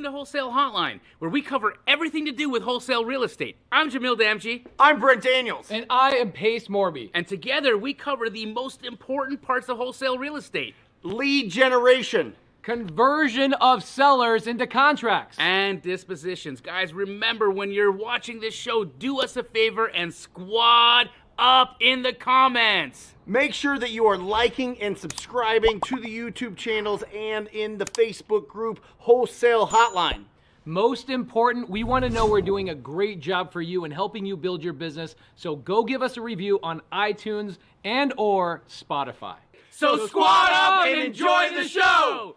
to Wholesale Hotline, where we cover everything to do with wholesale real estate. I'm Jamil Damji. I'm Brent Daniels. And I am Pace Morby. And together we cover the most important parts of wholesale real estate. Lead generation. Conversion of sellers into contracts. And dispositions. Guys, remember, when you're watching this show, do us a favor and squad up in the comments. Make sure that you are liking and subscribing to the YouTube channels and in the Facebook group Wholesale Hotline. Most important, we want to know we're doing a great job for you and helping you build your business. So go give us a review on iTunes and or Spotify. So squad up and enjoy the show.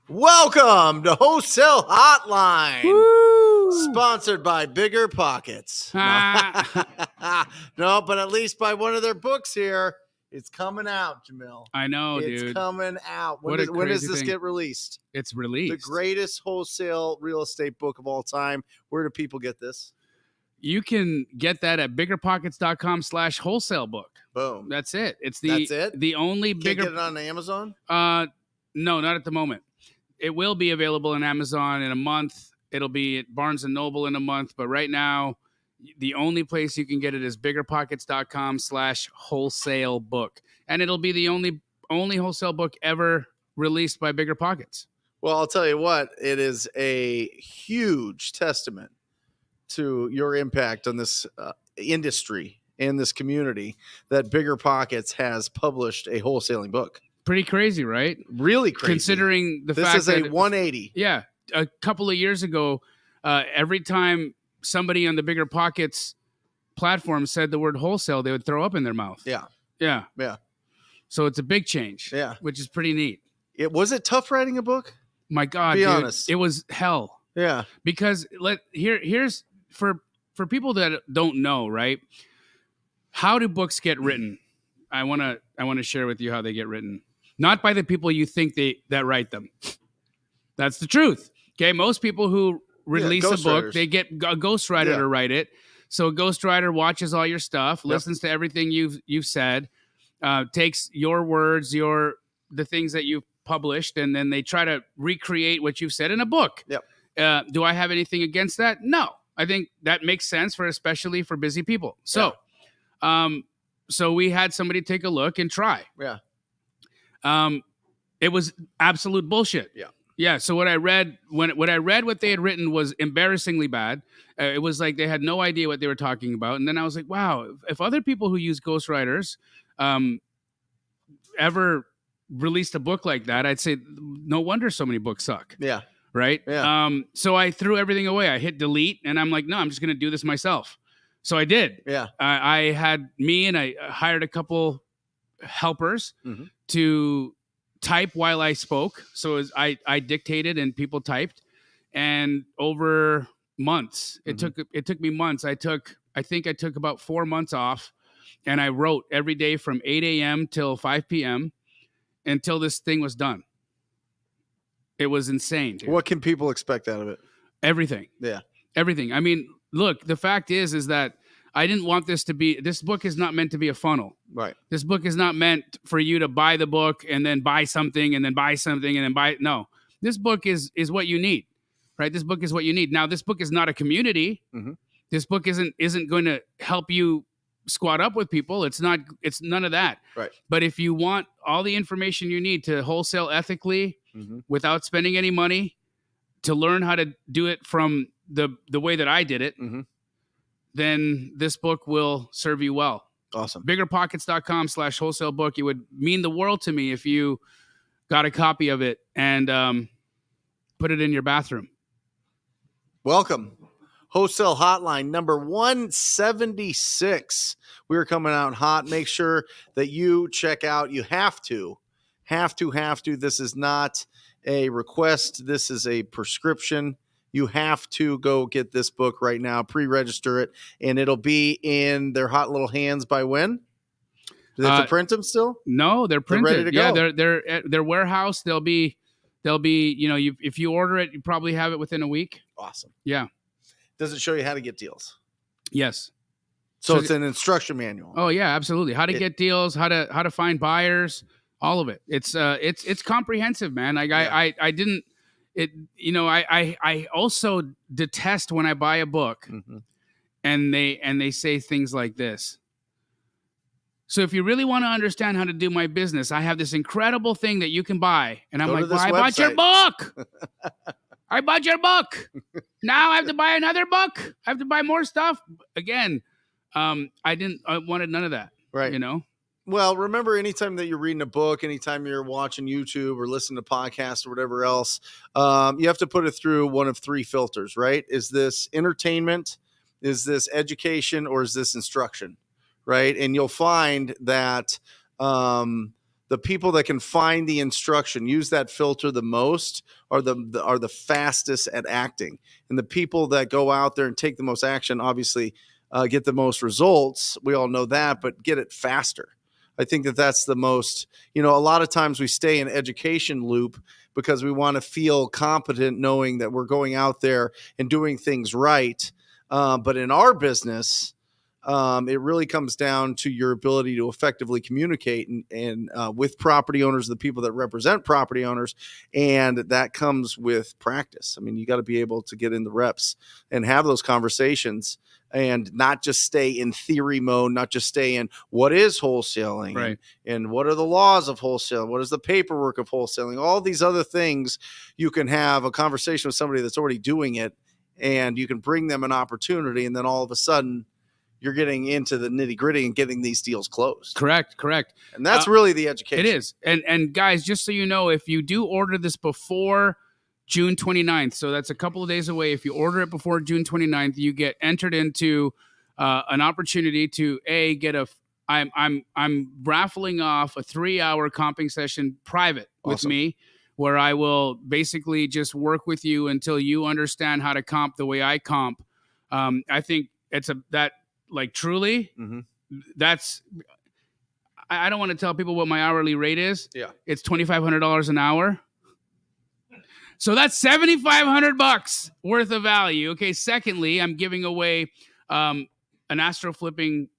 Welcome to Wholesale Hotline. Woo! Sponsored by Bigger Pockets. No, but at least by one of their books here. It's coming out, Jamil. I know, it's dude. Coming out. When What a does crazy this thing. get released? It's released. The greatest wholesale real estate book of all time. Where do people get this? You can get that at biggerpockets.com/wholesale book. Boom. That's it. That's it? The only Can't bigger. get it on Amazon? No, not at the moment. It will be available on Amazon in a month. It'll be at Barnes & Noble in a month. But right now, the only place you can get it is biggerpockets.com/wholesale book. And it'll be the only wholesale book ever released by Bigger Pockets. Well, I'll tell you what, it is a huge testament to your impact on this industry and this community that Bigger Pockets has published a wholesaling book. Pretty crazy, right? Really crazy. Considering the fact this is that a 180. Yeah. A couple of years ago, every time somebody on the Bigger Pockets platform said the word wholesale, they would throw up in their mouth. Yeah. Yeah. Yeah. So it's a big change. Yeah. Which is pretty neat. Was it tough writing a book? My God, Be dude, honest. it was hell. Yeah. Because here's for people that don't know, right? How do books get written? I want to share with you how they get written. Not by the people you think that write them. That's the truth. Okay, most people who release a book, they get a ghostwriter to write it. So a ghostwriter watches all your stuff, listens to everything you've said, takes your words, the things that you've published, and then they try to recreate what you've said in a book. Yep. Do I have anything against that? No. I think that makes sense especially for busy people. So, so we had somebody take a look and try. Yeah. It was absolute bullshit. Yeah. Yeah. So what I read what they had written was embarrassingly bad. It was like they had no idea what they were talking about. And then I was like, wow, if other people who use ghostwriters ever released a book like that, I'd say no wonder so many books suck. Yeah. Right. Yeah. So I threw everything away. I hit delete and I'm like, no, I'm just going to do this myself. So I did. Yeah. I had I hired a couple helpers to type while I spoke. So I dictated and people typed, and over months, it took me months. I think I took about 4 months off, and I wrote every day from 8 a.m. till 5 p.m. until this thing was done. It was insane, dude. What can people expect out of it? Everything. Yeah. Everything. I mean, look, the fact is that I didn't want this book is not meant to be a funnel. Right. This book is not meant for you to buy the book and then buy something and then buy something and then buy. No, this book is what you need, right? This book is what you need. Now, this book is not a community. This book isn't going to help you squat up with people. It's none of that. Right. But if you want all the information you need to wholesale ethically without spending any money, to learn how to do it from the way that I did it, then this book will serve you well. Awesome. Biggerpockets.com/wholesale book. It would mean the world to me if you got a copy of it and put it in your bathroom. Welcome. Wholesale Hotline number 176. We're coming out hot. Make sure that you check out. You have to. This is not a request. This is a prescription. You have to go get this book right now, pre-register it, and it'll be in their hot little hands by when? Do they have to print them still? No, they're printed. ready to yeah, go. they're at their warehouse. They'll be, if you order it, you probably have it within a week. Awesome. Yeah. Does it show you how to get deals? Yes. So it's an instruction manual. Oh yeah, absolutely. How to get deals, how to find buyers, all of it. It's comprehensive, man. Like I didn't it. I also detest when I buy a book and they say things like this. So if you really want to understand how to do my business, I have this incredible thing that you can buy. And I'm like, well, I bought your book. I bought your book. Now I have to buy another book. I have to buy more stuff. Again, I wanted none of that. Right. Well, remember, anytime that you're reading a book, anytime you're watching YouTube or listening to podcasts or whatever else, you have to put it through one of three filters, right? Is this entertainment? Is this education? Or is this instruction? Right. And you'll find that the people that can find the instruction, use that filter the most, are the fastest at acting. And the people that go out there and take the most action, obviously, get the most results. We all know that, but get it faster. I think that that's the most, a lot of times we stay in education loop because we want to feel competent knowing that we're going out there and doing things right. But in our business, it really comes down to your ability to effectively communicate and with property owners, the people that represent property owners. And that comes with practice. I mean, you got to be able to get in the reps and have those conversations and not just stay in theory mode, not just stay in what is wholesaling, right, and what are the laws of wholesaling, what is the paperwork of wholesaling, all these other things. You can have a conversation with somebody that's already doing it, and you can bring them an opportunity, and then all of a sudden you're getting into the nitty gritty and getting these deals closed. Correct. And that's really the education. It is. And guys, just so you know, if you do order this before June 29th, so that's a couple of days away. If you order it before June 29th, you get entered into an opportunity to get I'm raffling off a 3-hour comping session private with me, where I will basically just work with you until you understand how to comp the way I comp. I think truly, that's, I don't want to tell people what my hourly rate is. Yeah. It's $2,500 an hour. So that's $7,500 worth of value. Okay. Secondly, I'm giving away an Astro Flipping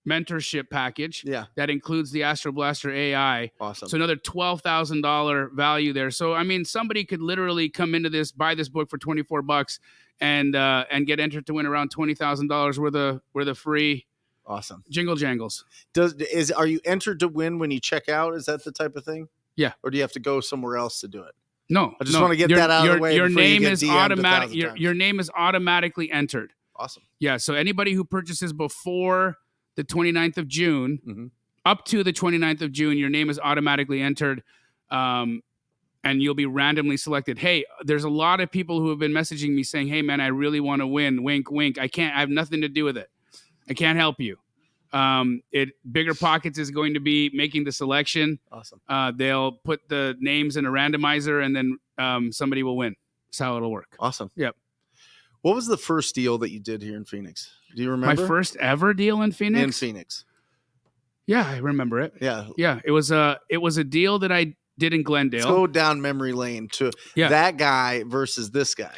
mentorship package. Yeah. That includes the Astro Blaster AI. Awesome. So another $12,000 value there. So, I mean, somebody could literally come into this, buy this book for $24 and get entered to win around $20,000 worth of free. Awesome. Jingle jangles. Are you entered to win when you check out? Is that the type of thing? Yeah. Or do you have to go somewhere else to do it? No. I just want to get that out of the way. Your name is automatic. Your name is automatically entered. Awesome. Yeah. So anybody who purchases before the 29th of June, up to the 29th of June, your name is automatically entered. And you'll be randomly selected. Hey, there's a lot of people who have been messaging me saying, hey man, I really want to win. Wink, wink. I have nothing to do with it. I can't help you. Bigger Pockets is going to be making the selection. Awesome. They'll put the names in a randomizer and then somebody will win. That's how it'll work. Awesome. Yep. What was the first deal that you did here in Phoenix? Do you remember? My first ever deal in Phoenix? In Phoenix. Yeah, I remember it. Yeah. Yeah. It was a deal that I did in Glendale. Let's go down memory lane to that guy versus this guy.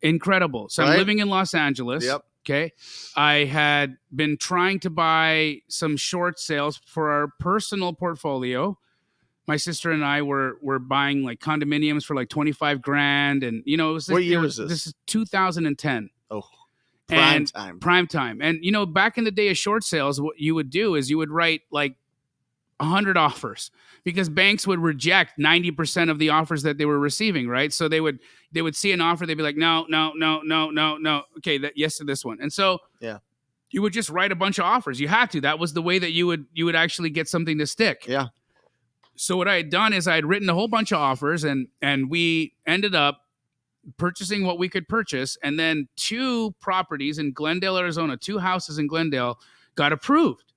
Incredible. So I'm living in Los Angeles. Yep. Okay. I had been trying to buy some short sales for our personal portfolio. My sister and I were buying like condominiums for like $25,000. And, it was what year was this? This is 2010. Oh, prime time. And, back in the day of short sales, what you would do is you would write like 100 offers because banks would reject 90% of the offers that they were receiving. Right. So they would see an offer. They'd be like, no. Okay. Yes to this one. And so you would just write a bunch of offers. You had to. That was the way that you would actually get something to stick. Yeah. So what I had done is I had written a whole bunch of offers and we ended up purchasing what we could purchase. And then 2 properties in Glendale, Arizona, 2 houses in Glendale got approved.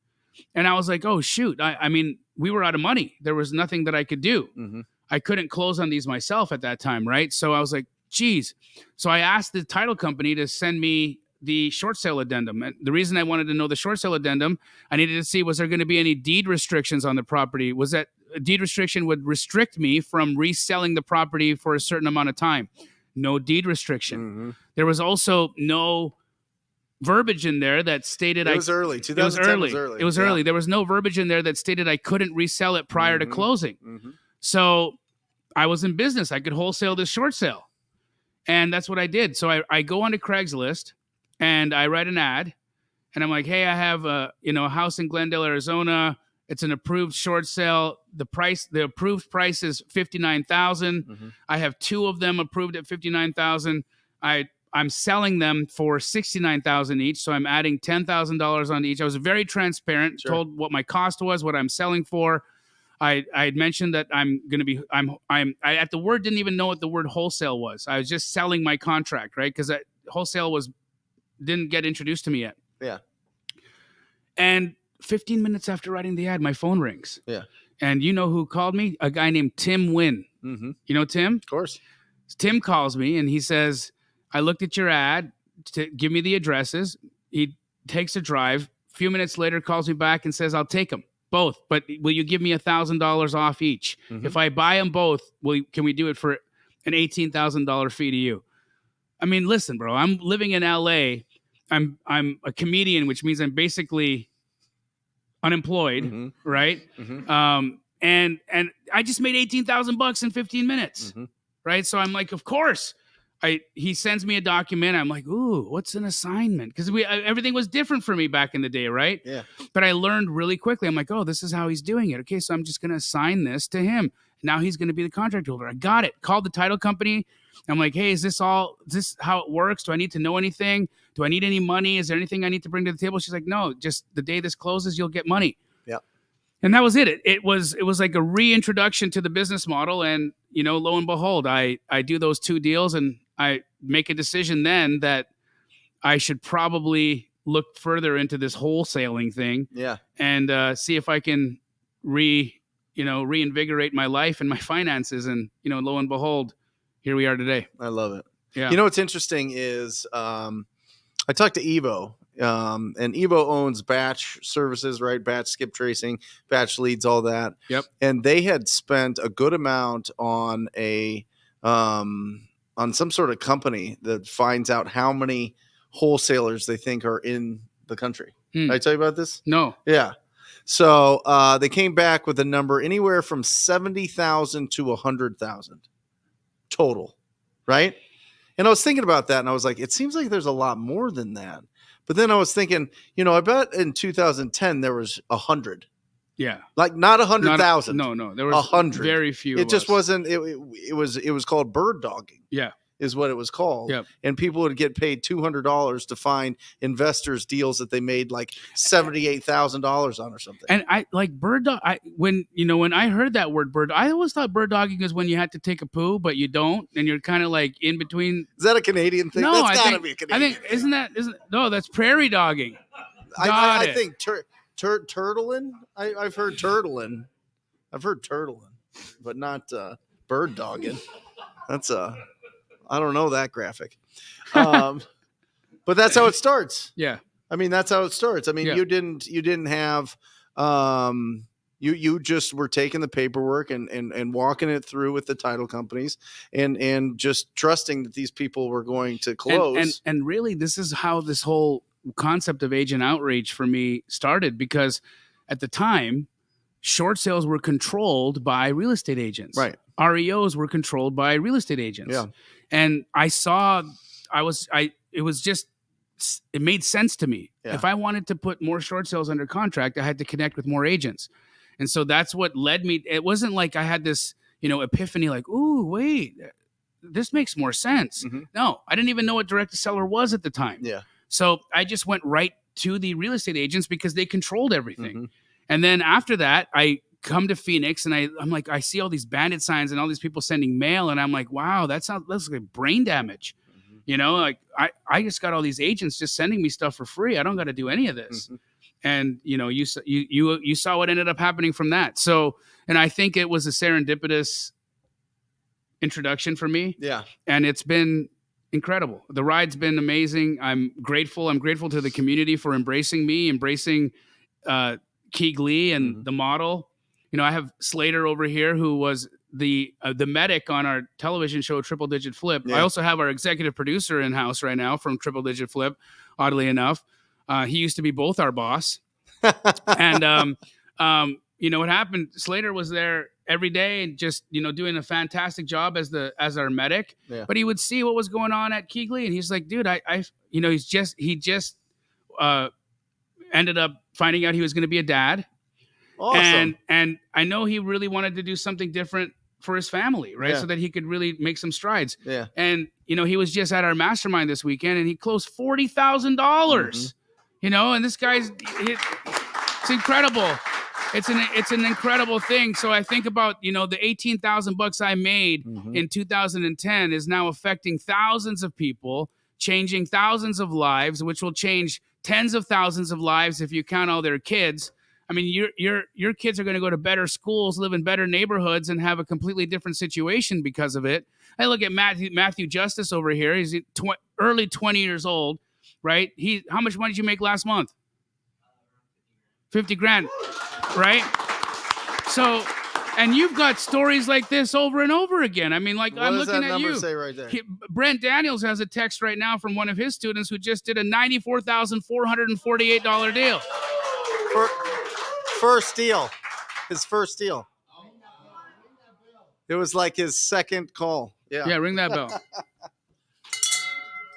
And I was like, oh, shoot. I mean, we were out of money. There was nothing that I could do. Mm-hmm. I couldn't close on these myself at that time, right? So I was like, geez. So I asked the title company to send me the short sale addendum. And the reason I wanted to know the short sale addendum, I needed to see, was there going to be any deed restrictions on the property? Was that a deed restriction would restrict me from reselling the property for a certain amount of time? No deed restriction. There was also no verbiage in there that stated It was early. 2010 was early. It was early. There was no verbiage in there that stated I couldn't resell it prior to closing. So I was in business. I could wholesale this short sale. And that's what I did. So I go onto Craigslist and I write an ad and I'm like, hey, I have a house in Glendale, Arizona. It's an approved short sale. The approved price is $59,000. I have 2 of them approved at $59,000. I'm selling them for $69,000 each, so I'm adding $10,000 on each. I was very transparent, told what my cost was, what I'm selling for. I had mentioned that I'm going to be I at the word didn't even know what the word wholesale was. I was just selling my contract, right? Because wholesale didn't get introduced to me yet. Yeah. And 15 minutes after writing the ad, my phone rings. Yeah. And you know who called me? A guy named Tim Wynn. You know Tim? Of course. Tim calls me and he says, I looked at your ad to give me the addresses. He takes a drive. A few minutes later, calls me back and says, I'll take them both, but will you give me $1,000 off each? If I buy them both, can we do it for an $18,000 fee to you? I mean, listen, bro, I'm living in LA. I'm a comedian, which means I'm basically unemployed, right? And I just made $18,000 in 15 minutes, right? So I'm like, of course. He sends me a document. I'm like, ooh, what's an assignment? Because everything was different for me back in the day, right? Yeah. But I learned really quickly. I'm like, oh, this is how he's doing it. Okay, so I'm just going to assign this to him. Now he's going to be the contract holder. I got it. Called the title company. I'm like, hey, is this how it works? Do I need to know anything? Do I need any money? Is there anything I need to bring to the table? She's like, no, just the day this closes, you'll get money. Yeah. And that was it. It was like a reintroduction to the business model. And, lo and behold, I do those 2 deals and I make a decision then that I should probably look further into this wholesaling thing. Yeah. And see if I can reinvigorate my life and my finances. And, lo and behold, here we are today. I love it. Yeah. What's interesting is I talked to Evo. And Evo owns batch services, right? Batch skip tracing, batch leads, all that. Yep. And they had spent a good amount on on some sort of company that finds out how many wholesalers they think are in the country. Did I tell you about this? No. Yeah. So they came back with a number anywhere from 70,000 to 100,000 total, right? And I was thinking about that, and I was like, it seems like there's a lot more than that. But then I was thinking, I bet in 2010 there was 100. Yeah. Like not 100,000. No. There was 100. Very few. It just wasn't. It was called bird dogging. Yeah. Is what it was called. Yep. And people would get paid $200 to find investors deals that they made like $78,000 on or something. And I like bird dog. When I heard that word bird, I always thought bird dogging is when you had to take a poo, but you don't, and you're kind of like in between. Is that a Canadian thing? No, That's gotta be a Canadian thing. No, that's prairie dogging. I think turtling. I've heard turtling. I've heard turtling, but not bird dogging. That's I don't know that graphic. But that's how it starts. Yeah. I mean, that's how it starts. I mean, Yeah. you didn't have, you just were taking the paperwork and walking it through with the title companies and just trusting that these people were going to close. And really, this is how this whole concept of agent outrage for me started, because at the time, short sales were controlled by real estate agents. Right. REOs were controlled by real estate agents. Yeah. And it made sense to me. Yeah. If I wanted to put more short sales under contract, I had to connect with more agents. And so that's what led me. It wasn't like I had this, epiphany like, ooh, wait, this makes more sense. No, I didn't even know what direct to seller was at the time. Yeah. So I just went right to the real estate agents because they controlled everything. And then after that, I come to Phoenix and I'm like, I see all these bandit signs and all these people sending mail. And I'm like, wow, that's like brain damage. Like I just got all these agents just sending me stuff for free. I don't got to do any of this. And, you saw what ended up happening from that. So, and I think it was a serendipitous introduction for me. Yeah. And it's been incredible. The ride's been amazing. I'm grateful. I'm grateful to the community for embracing me, embracing Keegley and the model. You know, I have Slater over here, who was the medic on our television show Triple Digit Flip. Yeah. I also have our executive producer in house right now from Triple Digit Flip. Oddly enough, he used to be both our boss. And you know what happened? Slater was there every day and just, you know, doing a fantastic job as our medic. Yeah. But he would see what was going on at Keegley, and he's like, dude, I you know, he just ended up finding out he was going to be a dad. Awesome. And I know he really wanted to do something different for his family, right? Yeah. So that he could really make some strides. Yeah. And, you know, he was just at our mastermind this weekend, and he closed $40,000, you know, and this guy's, it's incredible. It's an incredible thing. So I think about, you know, the $18,000 I made in 2010 is now affecting thousands of people, changing thousands of lives, which will change tens of thousands of lives if you count all their kids. I mean, your kids are going to go to better schools, live in better neighborhoods, and have a completely different situation because of it. I look at Matthew Justice over here. He's early 20 years old, right? How much money did you make last month? 50 grand, right? So, and you've got stories like this over and over again. I mean, like, What I'm does looking that at number you. say right there? Brent Daniels has a text right now from one of his students who just did a $94,448 deal. First deal. His first deal. It was like his second call. Yeah. Yeah, ring that bell.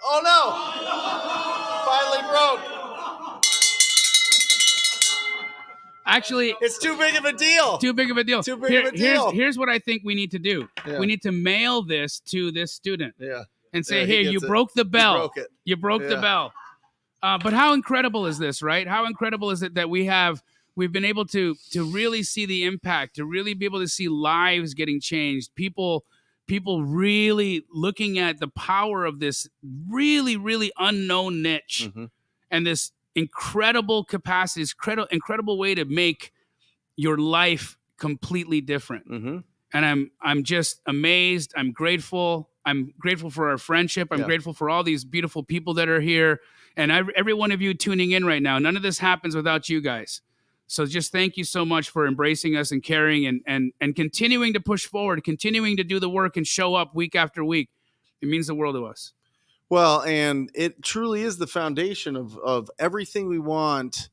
Oh no! Finally broke. Actually, It's too big of a deal. too big of a deal. Too big of a deal. Here's what I think we need to do. Yeah. We need to mail this to this student Yeah. and say, Yeah, he "Here, gets you it. broke the bell. broke it. You broke the Yeah. bell." But how incredible is this, right? How incredible is it that we've been able to really see the impact, to really be able to see lives getting changed, people really looking at the power of this really, really unknown niche and this incredible capacity, this incredible way to make your life completely different. And I'm just amazed. I'm grateful. I'm grateful for our friendship. I'm grateful for all these beautiful people that are here. And every one of you tuning in right now, none of this happens without you guys. So just thank you so much for embracing us and caring and continuing to push forward, continuing to do the work and show up week after week. It means the world to us. Well, and it truly is the foundation of everything we want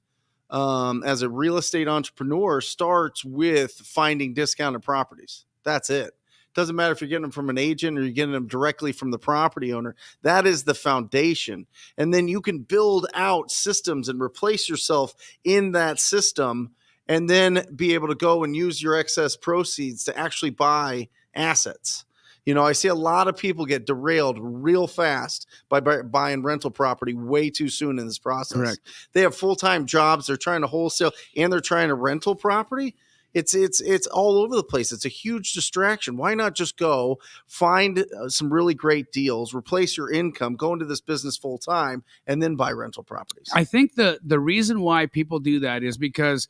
as a real estate entrepreneur. Starts with finding discounted properties. That's it. Doesn't matter if you're getting them from an agent or you're getting them directly from the property owner. That is the foundation. And then you can build out systems and replace yourself in that system, and then be able to go and use your excess proceeds to actually buy assets. You know, I see a lot of people get derailed real fast by buying rental property way too soon in this process. Correct. They have full-time jobs. They're trying to wholesale and they're trying to rental property. It's all over the place. It's a huge distraction. Why not just go find some really great deals, replace your income, go into this business full time, and then buy rental properties? I think the reason why people do that is because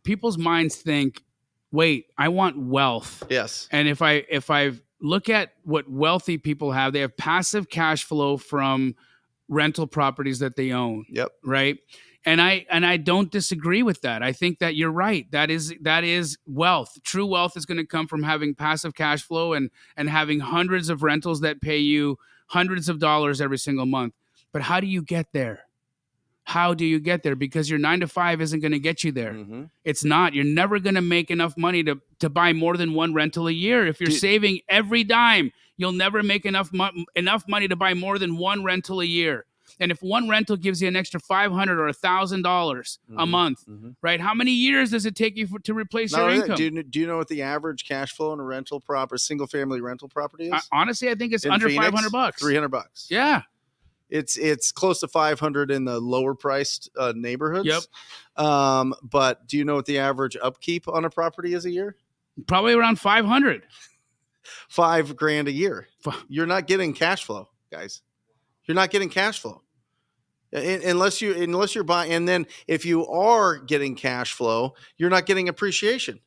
people's minds think, wait, I want wealth. Yes. And if I look at what wealthy people have, they have passive cash flow from rental properties that they own. Yep. Right. And I don't disagree with that. I think that you're right. That is wealth. True wealth is going to come from having passive cash flow and having hundreds of rentals that pay you hundreds of dollars every single month. But how do you get there? How do you get there? Because your 9-to-5 isn't going to get you there. It's not. You're never going to make enough money to buy more than one rental a year. If you're saving every dime, you'll never make enough money to buy more than one rental a year. And if one rental gives you an extra $500 or $1,000 a month, right? How many years does it take you to replace your income? Do you know what the average cash flow in a rental property, single family rental property is? Honestly, I think it's in under Phoenix, $500. $300. Yeah. It's close to 500 in the lower priced neighborhoods. Yep. But do you know what the average upkeep on a property is a year? Probably around 500. $5,000 a year. You're not getting cash flow, guys. You're not getting cash flow unless you're buying. And then if you are getting cash flow, you're not getting appreciation,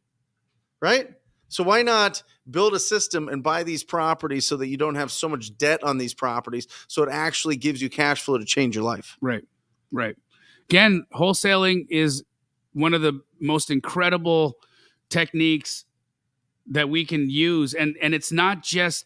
right? So why not build a system and buy these properties so that you don't have so much debt on these properties. So it actually gives you cash flow to change your life. Right. Right. Again, wholesaling is one of the most incredible techniques that we can use. And it's not just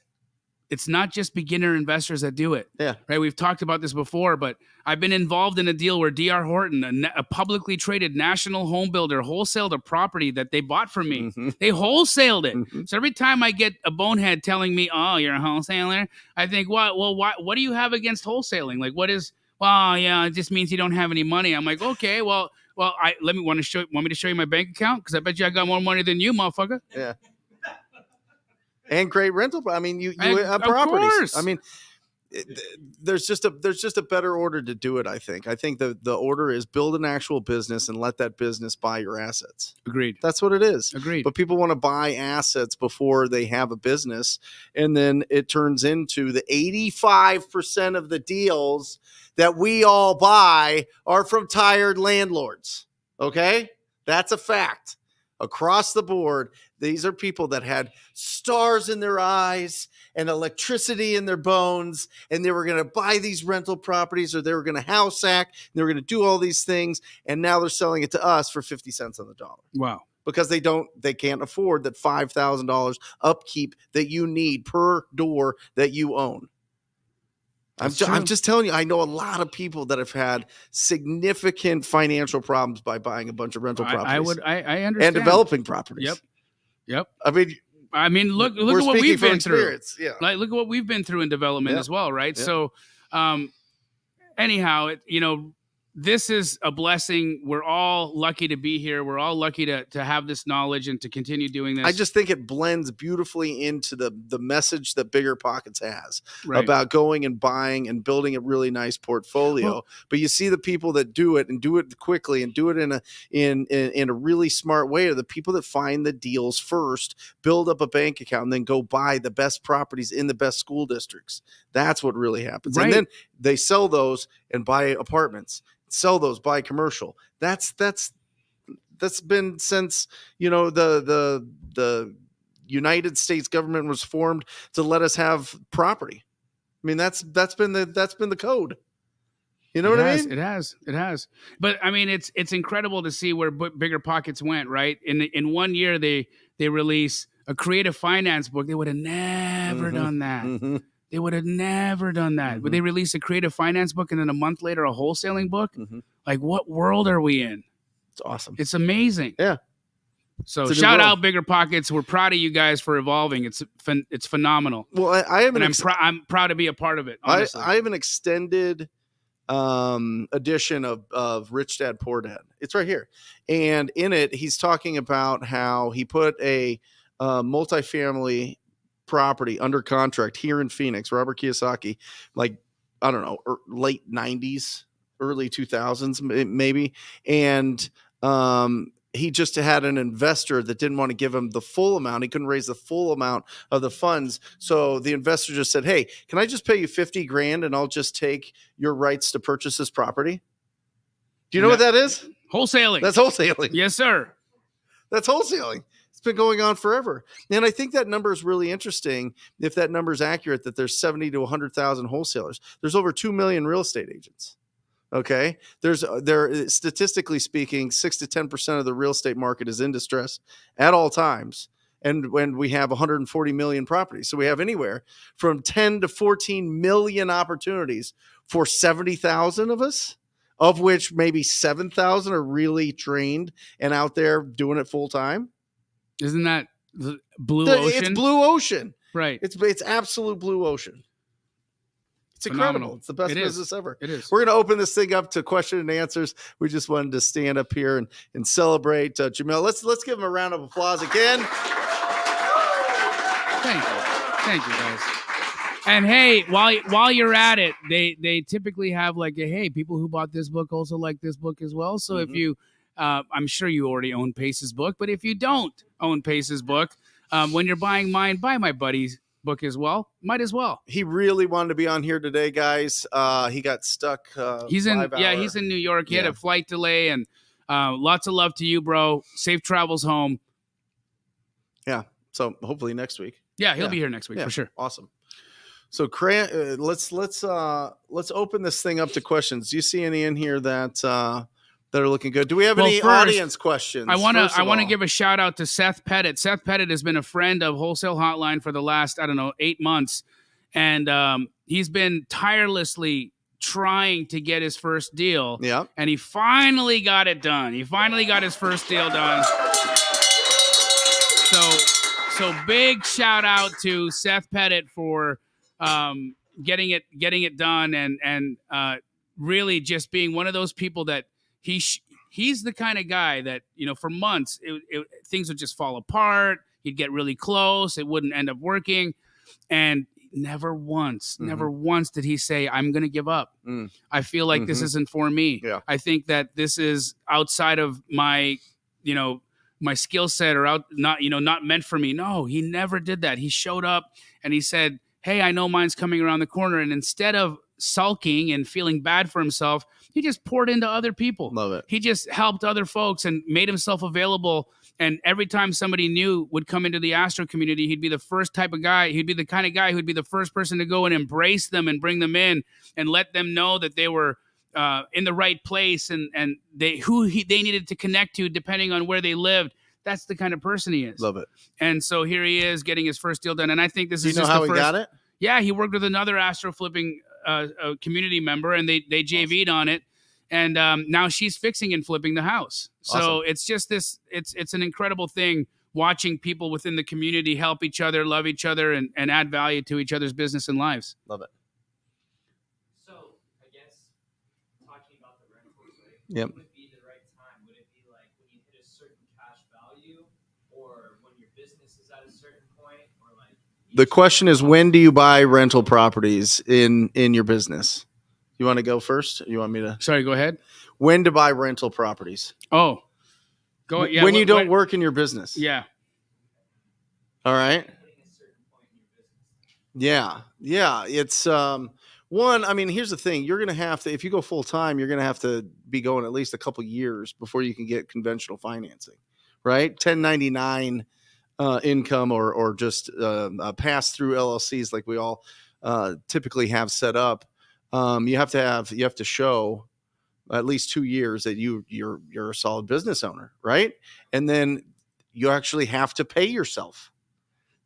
beginner investors that do it. Yeah. Right. We've talked about this before, but I've been involved in a deal where D.R. Horton, a publicly traded national home builder, wholesaled a property that they bought from me. Mm-hmm. They wholesaled it. Mm-hmm. So every time I get a bonehead telling me, "Oh, you're a wholesaler," I think, what do you have against wholesaling? Like, what is? Well, yeah, it just means you don't have any money. I'm like, okay, well, want me to show you my bank account? Because I bet you I got more money than you, motherfucker. Yeah. And great rental. I mean, you have Of properties. course. I mean, there's just a better order to do it. I think the order is build an actual business and let that business buy your assets. Agreed. That's what it is. Agreed. But people want to buy assets before they have a business. And then it turns into the 85% of the deals that we all buy are from tired landlords. Okay. That's a fact. Across the board, these are people that had stars in their eyes and electricity in their bones, and they were going to buy these rental properties, or they were going to house hack, and they were going to do all these things, and now they're selling it to us for 50 cents on the dollar. Wow. Because they can't afford that $5,000 upkeep that you need per door that you own. I'm just telling you, I know a lot of people that have had significant financial problems by buying a bunch of rental properties. I understand. And developing properties. Yep. I mean, look at what we've been through. Yeah. Like, look at what we've been through in development as well, right? Yeah. So, anyhow, this is a blessing. We're all lucky to be here. We're all lucky to have this knowledge and to continue doing this. I just think it blends beautifully into the message that Bigger Pockets has about going and buying and building a really nice portfolio. Well, but you see the people that do it and do it quickly and do it in a really smart way are the people that find the deals first, build up a bank account, and then go buy the best properties in the best school districts. That's what really happens. Right. And then they sell those and buy apartments. Sell those, buy commercial. That's been since the United States government was formed to let us have property. I mean, that's been the code. You know what I mean? It has. But I mean, it's incredible to see where Bigger Pockets went. Right in 1 year, they release a creative finance book. They would have never done that. Mm-hmm. They would have never done that. Mm-hmm. But they released a creative finance book and then a month later a wholesaling book. Mm-hmm. Like, what world are we in? It's awesome. It's amazing. Yeah. So shout out Bigger Pockets. We're proud of you guys for evolving. It's phenomenal. Well, I'm proud to be a part of it. Honestly. I have an extended edition of Rich Dad Poor Dad. It's right here, and in it he's talking about how he put a multifamily property under contract here in Phoenix, Robert Kiyosaki, like, I don't know, late 90s, early 2000s, maybe. And he just had an investor that didn't want to give him the full amount. He couldn't raise the full amount of the funds. So the investor just said, hey, can I just pay you $50,000 and I'll just take your rights to purchase this property? Do you know what that is? Wholesaling. That's wholesaling. Yes, sir. That's wholesaling. It's been going on forever. And I think that number is really interesting. If that number is accurate, that there's 70 to 100,000 wholesalers. There's over 2 million real estate agents. Okay. There, statistically speaking, 6 to 10% of the real estate market is in distress at all times. And when we have 140 million properties, so we have anywhere from 10 to 14 million opportunities for 70,000 of us, of which maybe 7,000 are really trained and out there doing it full time. Isn't that the blue ocean? It's blue ocean. Right. It's absolute blue ocean. It's incredible. It's the best business ever. It is. We're going to open this thing up to question and answers. We just wanted to stand up here and celebrate Jamil. Let's give him a round of applause again. Thank you, guys. And hey, while you're at it, they typically have like people who bought this book also like this book as well. So if you I'm sure you already own Pace's book, but if you don't own Pace's book, when you're buying mine, buy my buddy's book as well. Might as well. He really wanted to be on here today, guys. He got stuck. He's in New York. He had a flight delay, and lots of love to you, bro. Safe travels home. Yeah. So hopefully next week. Yeah, he'll be here next week for sure. Awesome. So let's open this thing up to questions. Do you see any in here that are looking good? Do we have any audience questions? I want to give a shout out to Seth Pettit. Seth Pettit has been a friend of Wholesale Hotline for the last 8 months, and he's been tirelessly trying to get his first deal. Yeah, and he finally got it done. He finally got his first deal done. So big shout out to Seth Pettit for getting it done and really just being one of those people that he's the kind of guy that, for months things would just fall apart. He'd get really close. It wouldn't end up working. And never once did he say, I'm going to give up. I feel like this isn't for me. Yeah. I think that this is outside of my, my skill set or not meant for me. No, he never did that. He showed up and he said, hey, I know mine's coming around the corner. And instead of sulking and feeling bad for himself, he just poured into other people. Love it. He just helped other folks and made himself available. And every time somebody new would come into the Astro community, he'd be the first type of guy. He'd be the kind of guy who'd be the first person to go and embrace them and bring them in and let them know that they were in the right place and they needed to connect to depending on where they lived. That's the kind of person he is. Love it. And so here he is getting his first deal done. And I think this is just how the he first. got it? Yeah, he worked with another Astro flipping community member, and they JV'd on it. And now she's fixing and flipping the house. So Awesome. it's just this. It's an incredible thing watching people within the community help each other, love each other, and add value to each other's business and lives. Love it. So I guess talking about the rentals, right? Yep. When would be the right time? Would it be like when you hit a certain cash value, or when your business is at a certain point, or like? The question is, when do you buy rental properties in your business? You want to go first? You want me to? Sorry, go ahead. When to buy rental properties? Oh, go. Yeah, when you don't work in your business. Yeah. All right. Hitting a certain point in your business? Yeah. It's one. I mean, here's the thing: you're gonna have to, if you go full time, you're gonna have to be going at least a couple years before you can get conventional financing, right? 1099 income or just pass through LLCs like we all typically have set up. You have to show at least 2 years that you're a solid business owner, right? And then you actually have to pay yourself.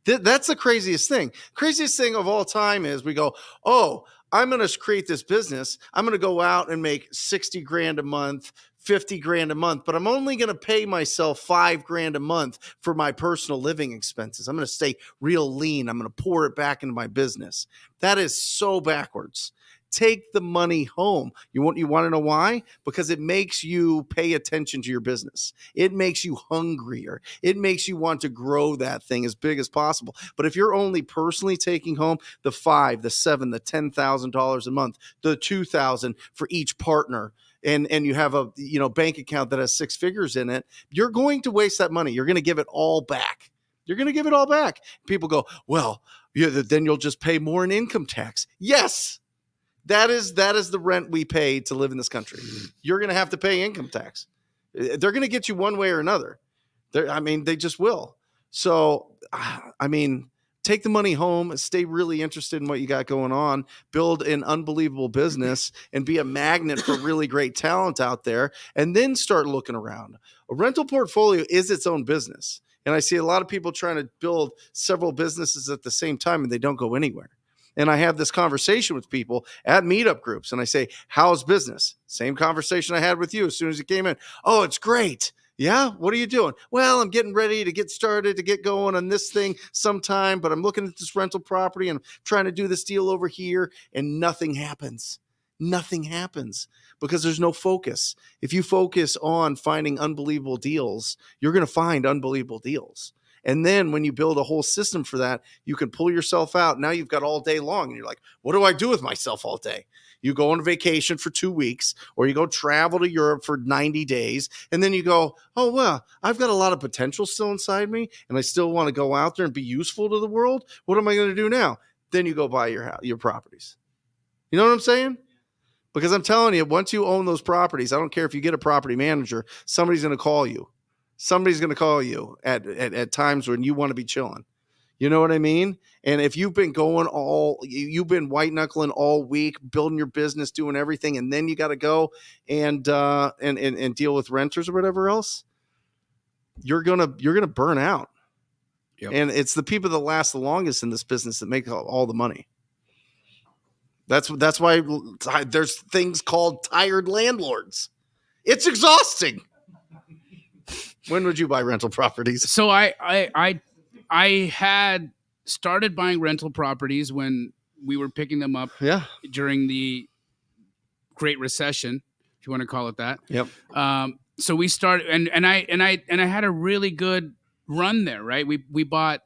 That's the craziest thing. Craziest thing of all time is we go, oh, I'm going to create this business. I'm going to go out and make 60 grand a month, 50 grand a month, but I'm only going to pay myself 5 grand a month for my personal living expenses. I'm going to stay real lean. I'm going to pour it back into my business. That is so backwards. Take the money home. You want to know why? Because it makes you pay attention to your business. It makes you hungrier. It makes you want to grow that thing as big as possible. But if you're only personally taking home the $5,000, the $7,000, the $10,000 a month, the $2,000 for each partner, and you have a bank account that has 6 figures in it, you're going to waste that money. You're going to give it all back. You're going to give it all back. People go, well, then you'll just pay more in income tax. Yes. That is the rent we pay to live in this country. You're going to have to pay income tax. They're going to get you one way or another. They just will. So, take the money home, stay really interested in what you got going on, build an unbelievable business, and be a magnet for really great talent out there, and then start looking around. A rental portfolio is its own business. And I see a lot of people trying to build several businesses at the same time, and they don't go anywhere. And I have this conversation with people at meetup groups, and I say, how's business? Same conversation I had with you as soon as you came in. Oh, it's great. Yeah? What are you doing? Well, I'm getting ready to get started, to get going on this thing sometime, but I'm looking at this rental property and I'm trying to do this deal over here, and nothing happens. Nothing happens because there's no focus. If you focus on finding unbelievable deals, you're going to find unbelievable deals. And then when you build a whole system for that, you can pull yourself out. Now you've got all day long and you're like, what do I do with myself all day? You go on vacation for 2 weeks, or you go travel to Europe for 90 days. And then you go, oh, well, I've got a lot of potential still inside me, and I still want to go out there and be useful to the world. What am I going to do now? Then you go buy your properties. You know what I'm saying? Because I'm telling you, once you own those properties, I don't care if you get a property manager, somebody's going to call you. somebody's going to call you at times when you want to be chilling. You know what I mean? And if you've been you've been white knuckling all week, building your business, doing everything, and then you got to go and deal with renters or whatever else, you're gonna burn out. Yep. And it's the people that last the longest in this business that make all the money. That's why there's things called tired landlords. It's exhausting. When would you buy rental properties? So I had started buying rental properties when we were picking them up during the Great Recession, if you want to call it that. Yep. So we started, and I had a really good run there, right? We bought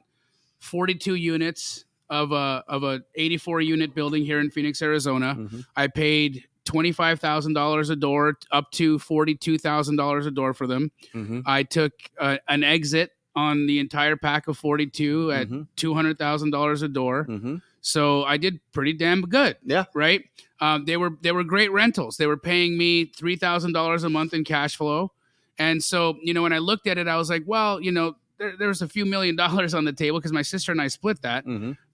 42 units of a 84 unit building here in Phoenix, Arizona. Mm-hmm. I paid $25,000 a door up to $42,000 a door for them. Mm-hmm. I took an exit on the entire pack of 42 at $200,000 a door. Mm-hmm. So I did pretty damn good. Yeah. Right. They were great rentals. They were paying me $3,000 a month in cash flow. And so, when I looked at it, I was like, well, there's a few $1 million on the table because my sister and I split that,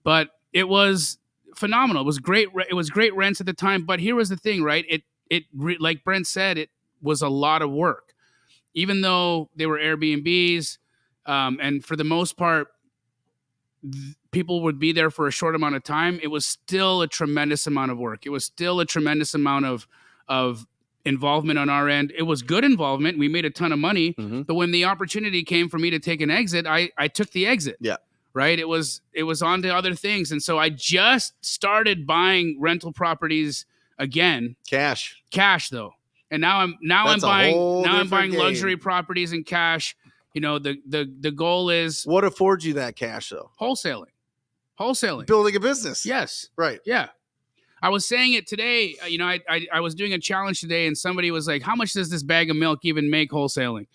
but it was phenomenal. It was great. It was great rents at the time. But here was the thing, right? Like Brent said, it was a lot of work, even though they were Airbnbs. And for the most part, people would be there for a short amount of time. It was still a tremendous amount of work. It was still a tremendous amount of involvement on our end. It was good involvement. We made a ton of money, but when the opportunity came for me to take an exit, I took the exit. Yeah. Right. It was on to other things. And so I just started buying rental properties again. Cash though. And now I'm buying luxury properties in cash. The goal is, what affords you that cash though? Wholesaling, building a business. Yes. Right. Yeah. I was saying it today. I was doing a challenge today, and somebody was like, "How much does this bag of milk even make wholesaling?"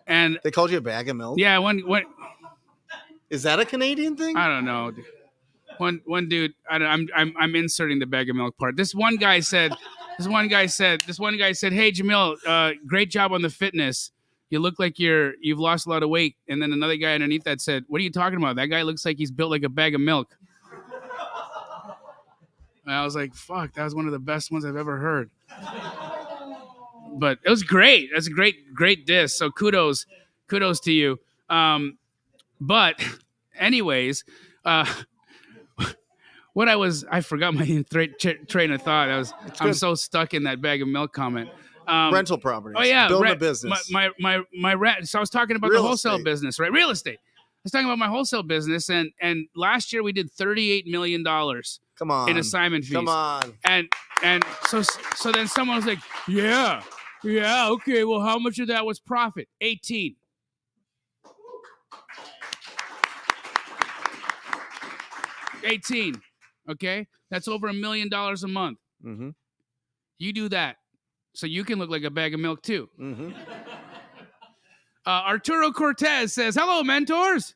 And they called you a bag of milk. Yeah. One. Is that a Canadian thing? I don't know. One dude. I'm inserting the bag of milk part. This one guy said, "Hey, Jamil, great job on the fitness. You look like you've lost a lot of weight." And then another guy underneath that said, "What are you talking about? That guy looks like he's built like a bag of milk." And I was like, fuck, that was one of the best ones I've ever heard. But it was great. That's a great diss. So kudos to you. But anyways, I forgot my train of thought. I'm so stuck in that bag of milk comment. Rental properties. Oh yeah, building a business. So I was talking about the wholesale business, right? Real estate. I was talking about my wholesale business, and last year we did $38 million. Come on. In assignment fees. Come on. And so then someone was like, yeah, okay. Well, how much of that was profit? 18. Okay, that's over $1 million a month. Mm-hmm. You do that, so you can look like a bag of milk too. Mm-hmm. Arturo Cortez says, "Hello, mentors.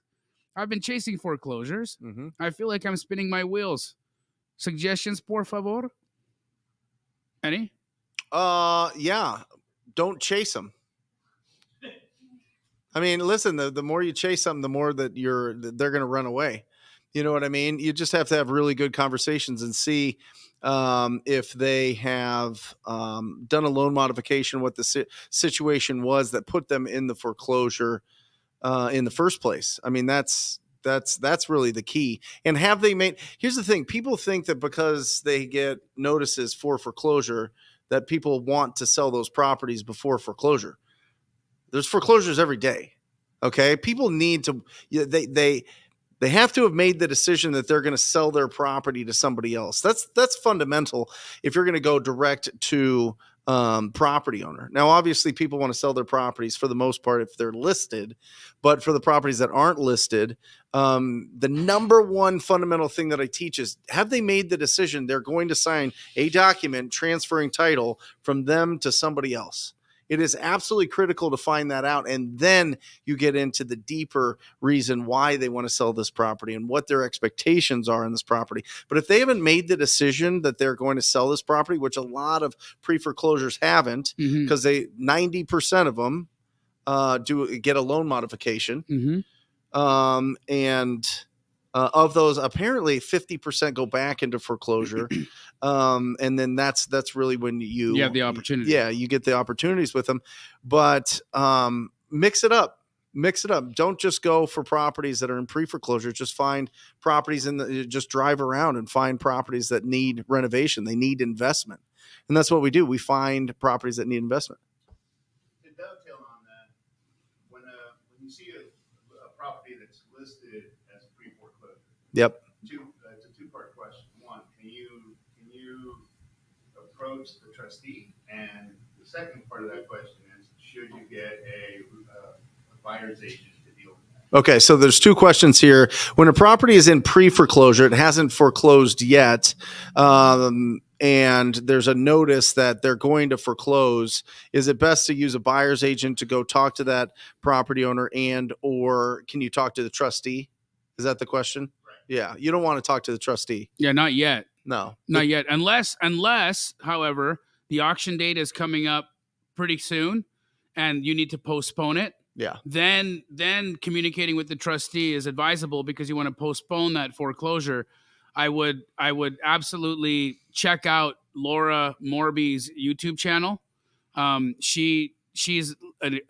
I've been chasing foreclosures. Mm-hmm. I feel like I'm spinning my wheels. Suggestions, por favor? Any? Yeah. Don't chase them. I mean, listen, the more you chase them, the more that they're going to run away. You know what I mean? You just have to have really good conversations and see if they have done a loan modification, what the situation was that put them in the foreclosure in the first place. I mean, that's really the key. And have they made? Here's the thing: people think that because they get notices for foreclosure, that people want to sell those properties before foreclosure. There's foreclosures every day. Okay, people need to. They have to have made the decision that they're going to sell their property to somebody else. That's fundamental if you're going to go direct to property owner. Now, obviously, people want to sell their properties for the most part if they're listed, but for the properties that aren't listed, the number one fundamental thing that I teach is, have they made the decision they're going to sign a document transferring title from them to somebody else? It is absolutely critical to find that out. And then you get into the deeper reason why they want to sell this property and what their expectations are in this property. But if they haven't made the decision that they're going to sell this property, which a lot of pre-foreclosures haven't, because 90% of them get a loan modification. Mm-hmm. And of those, apparently 50% go back into foreclosure. And then that's really when you have the opportunity. Yeah, you get the opportunities with them. But mix it up. Don't just go for properties that are in pre-foreclosure. Just find properties just drive around and find properties that need renovation. They need investment. And that's what we do. We find properties that need investment. To dovetail on that, when you see a property that's listed as pre-foreclosure, Yep. it's a two-part question. One, can you approach the trustee? And the second part of that question is, should you get a buyer's agent to deal with that? Okay, so there's two questions here. When a property is in pre-foreclosure, it hasn't foreclosed yet, and there's a notice that they're going to foreclose, is it best to use a buyer's agent to go talk to that property owner, or can you talk to the trustee? Is that the question? Right. Yeah, you don't want to talk to the trustee. Yeah, not yet. No. Not yet. Unless, however, the auction date is coming up pretty soon and you need to postpone it. Yeah. Then communicating with the trustee is advisable because you want to postpone that foreclosure. I would absolutely check out Laura Morby's YouTube channel. She's an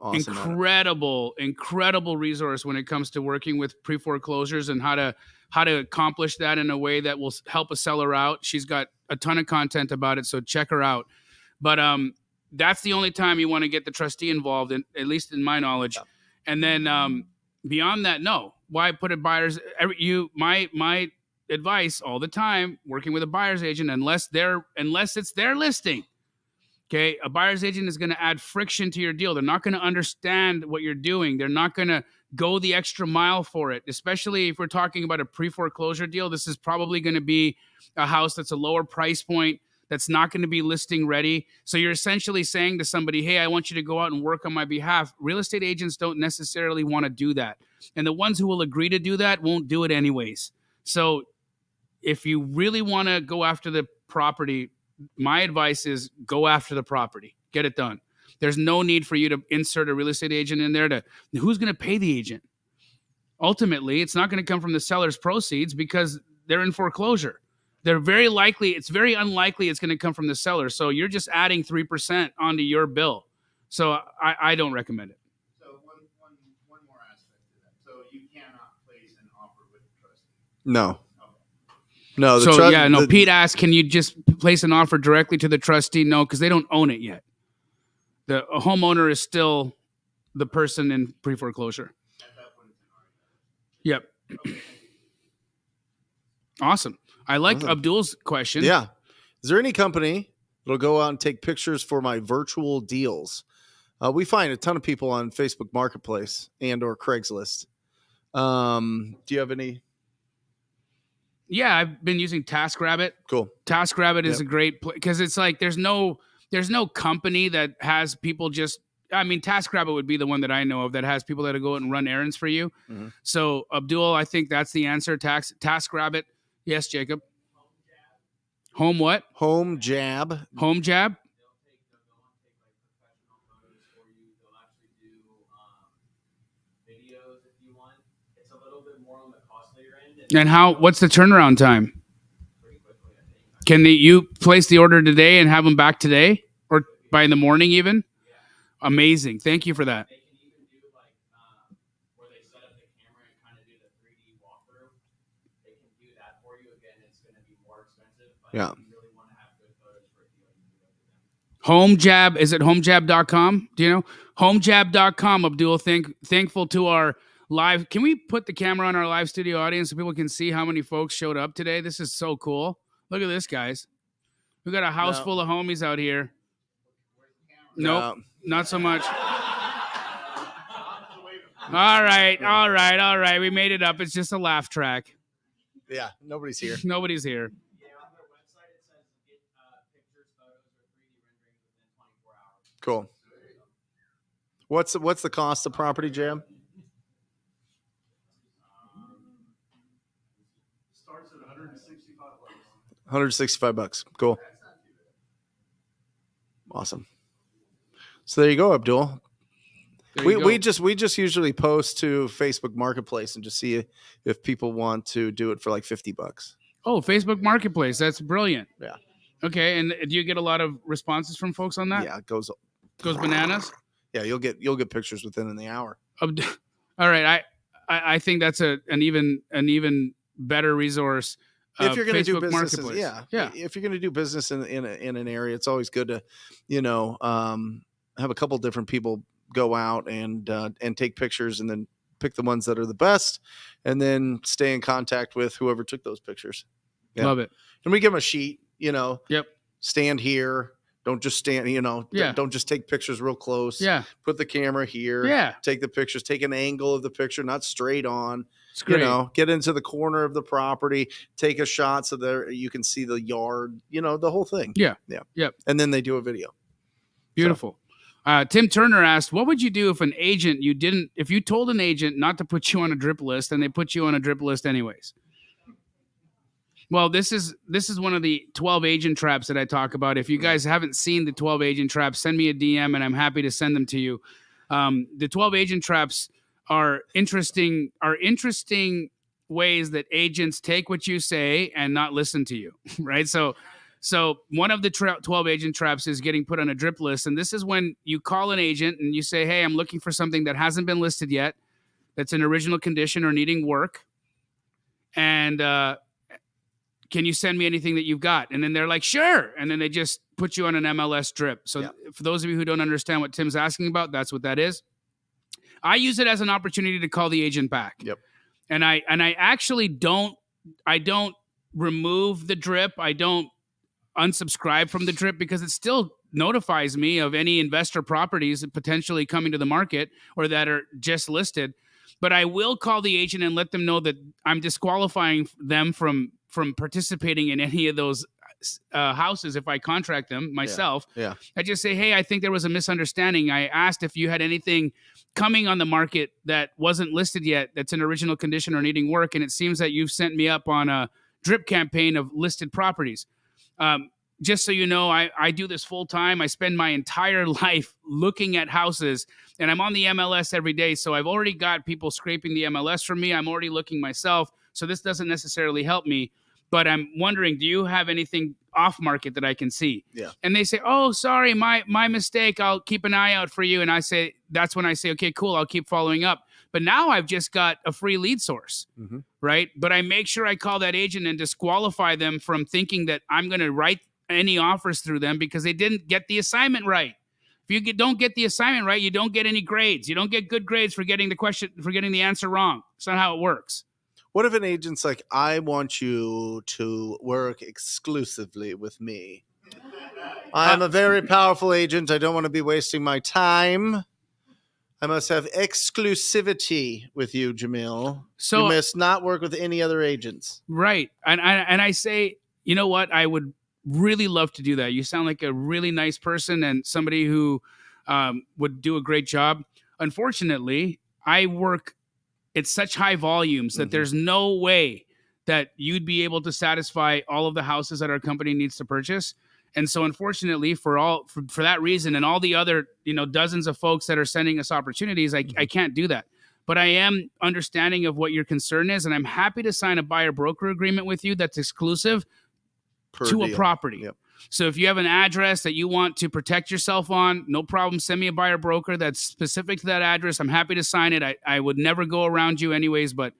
Awesome. incredible resource when it comes to working with pre-foreclosures and how to accomplish that in a way that will help a seller out. She's got a ton of content about it, so check her out. But that's the only time you want to get the trustee involved, at least in my knowledge. Yeah. And then beyond that, no. Why put a buyer's? My advice all the time, working with a buyer's agent, unless it's their listing. Okay, a buyer's agent is going to add friction to your deal. They're not going to understand what you're doing. They're not going to go the extra mile for it, especially if we're talking about a pre-foreclosure deal. This is probably going to be a house that's a lower price point, that's not going to be listing ready. So you're essentially saying to somebody, hey, I want you to go out and work on my behalf. Real estate agents don't necessarily want to do that. And the ones who will agree to do that won't do it anyways. So if you really want to go after the property, my advice is go after the property. Get it done. There's no need for you to insert a real estate agent in there. Who's going to pay the agent? Ultimately, it's not going to come from the seller's proceeds because they're in foreclosure. It's very unlikely it's going to come from the seller. So you're just adding 3% onto your bill. So I don't recommend it. So one more aspect to that. So you cannot place an offer with the trustee. No. No. Pete asked, can you just place an offer directly to the trustee? No, because they don't own it yet. The homeowner is still the person in pre-foreclosure. At that point, it's an argument. Yep. Okay. Awesome. I like Abdul's question. Yeah. Is there any company that'll go out and take pictures for my virtual deals? We find a ton of people on Facebook Marketplace and or Craigslist. Do you have any? Yeah, I've been using TaskRabbit. Cool. TaskRabbit is a great because it's like there's no company that has people just. I mean, TaskRabbit would be the one that I know of that has people that go out and run errands for you. Mm-hmm. So Abdul, I think that's the answer. TaskRabbit. Yes, Jacob. Home what? Home Jab. Home Jab. They'll take professional photos for you. They'll actually do videos if you want. It's a little bit more on the costlier end. And what's the turnaround time? Pretty quickly, I think. Can you place the order today and have them back today or by in the morning even? Yeah. Amazing. Thank you for that. They can even do like where they set up the camera and kind of do the 3D walkthrough. They can do that for you. Again, it's going to be more expensive, but yeah. if you really want to have good photos for a deal, you can do it with them. Home Jab, is it homejab.com? Do you know? Homejab.com, Abdul. Thankful to our live. Can we put the camera on our live studio audience so people can see how many folks showed up today? This is so cool. Look at this, guys. We got a house full of homies out here. Nope, not so much. All right. We made it up. It's just a laugh track. Yeah, nobody's here. Nobody's here. Yeah, on their website it says get pictures, photos, or 3D renderings within 24 hours. Cool. What's the cost of property, Jam? Starts at $165. $165. Cool. Awesome. So there you go, Abdul. There We you we go. just usually post to Facebook Marketplace and just see if people want to do it for like $50. Oh, Facebook Marketplace. That's brilliant. Yeah. Okay, and do you get a lot of responses from folks on that? Yeah, it goes Bananas. Yeah, you'll get pictures within the hour. All right, I think that's an even better resource. If you're going to do Facebook business, Marketplace. yeah. If you're going to do business in an area, it's always good to, have a couple different people go out and take pictures, and then pick the ones that are the best, and then stay in contact with whoever took those pictures. Yeah. Love it. And we give them a sheet. Yep. Stand here. Don't just stand. Yeah. Don't just take pictures real close. Yeah. Put the camera here. Yeah. Take the pictures. Take an angle of the picture, not straight on. It's great. Get into the corner of the property, take a shot so there you can see the yard, the whole thing. Yeah. Yeah. Yep. And then they do a video. Beautiful. Tim Turner asked, what would you do if you told an agent not to put you on a drip list and they put you on a drip list anyways? Well, this is one of the 12 agent traps that I talk about. If you guys haven't seen the 12 agent traps, send me a DM and I'm happy to send them to you. The 12 agent traps are interesting ways that agents take what you say and not listen to you, right? So one of the 12 agent traps is getting put on a drip list. And this is when you call an agent and you say, hey, I'm looking for something that hasn't been listed yet, that's in original condition or needing work. And can you send me anything that you've got? And then they're like, sure. And then they just put you on an MLS drip. So for those of you who don't understand what Tim's asking about, that's what that is. I use it as an opportunity to call the agent back. Yep. And I actually don't remove the drip. I don't unsubscribe from the drip because it still notifies me of any investor properties potentially coming to the market or that are just listed. But I will call the agent and let them know that I'm disqualifying them from participating in any of those houses if I contract them myself. Yeah. I just say, hey, I think there was a misunderstanding. I asked if you had anything coming on the market that wasn't listed yet, that's in original condition or needing work, and it seems that you've sent me up on a drip campaign of listed properties. Just so you know, I do this full time. I spend my entire life looking at houses, and I'm on the MLS every day. So I've already got people scraping the MLS from me. I'm already looking myself. So this doesn't necessarily help me. But I'm wondering, do you have anything off market that I can see? Yeah. And they say, oh, sorry, my mistake. I'll keep an eye out for you. And that's when I say, okay, cool. I'll keep following up. But now I've just got a free lead source, right? But I make sure I call that agent and disqualify them from thinking that I'm going to write any offers through them because they didn't get the assignment right. If you don't get the assignment right, you don't get any grades. You don't get good grades for getting the answer wrong. It's not how it works. What if an agent's like, I want you to work exclusively with me? I'm a very powerful agent. I don't want to be wasting my time. I must have exclusivity with you, Jamil. So you must not work with any other agents. Right. And I say, you know what? I would really love to do that. You sound like a really nice person and somebody who would do a great job. Unfortunately, I work at such high volumes that there's no way that you'd be able to satisfy all of the houses that our company needs to purchase. And so unfortunately for that reason and all the other, dozens of folks that are sending us opportunities, I can't do that. But I am understanding of what your concern is. And I'm happy to sign a buyer broker agreement with you that's exclusive to a property. Yep. So if you have an address that you want to protect yourself on, no problem. Send me a buyer broker that's specific to that address. I'm happy to sign it. I would never go around you anyways, but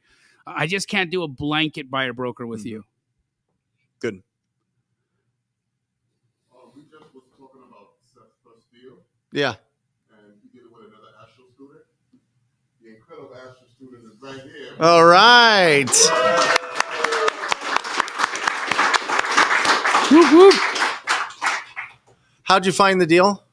I just can't do a blanket buyer broker with you. Good. We just was talking about Seth plus deal, Yeah. and he did it with another Astro student. The incredible Astro student is right here. All right. Whoop, whoop. How'd you find the deal?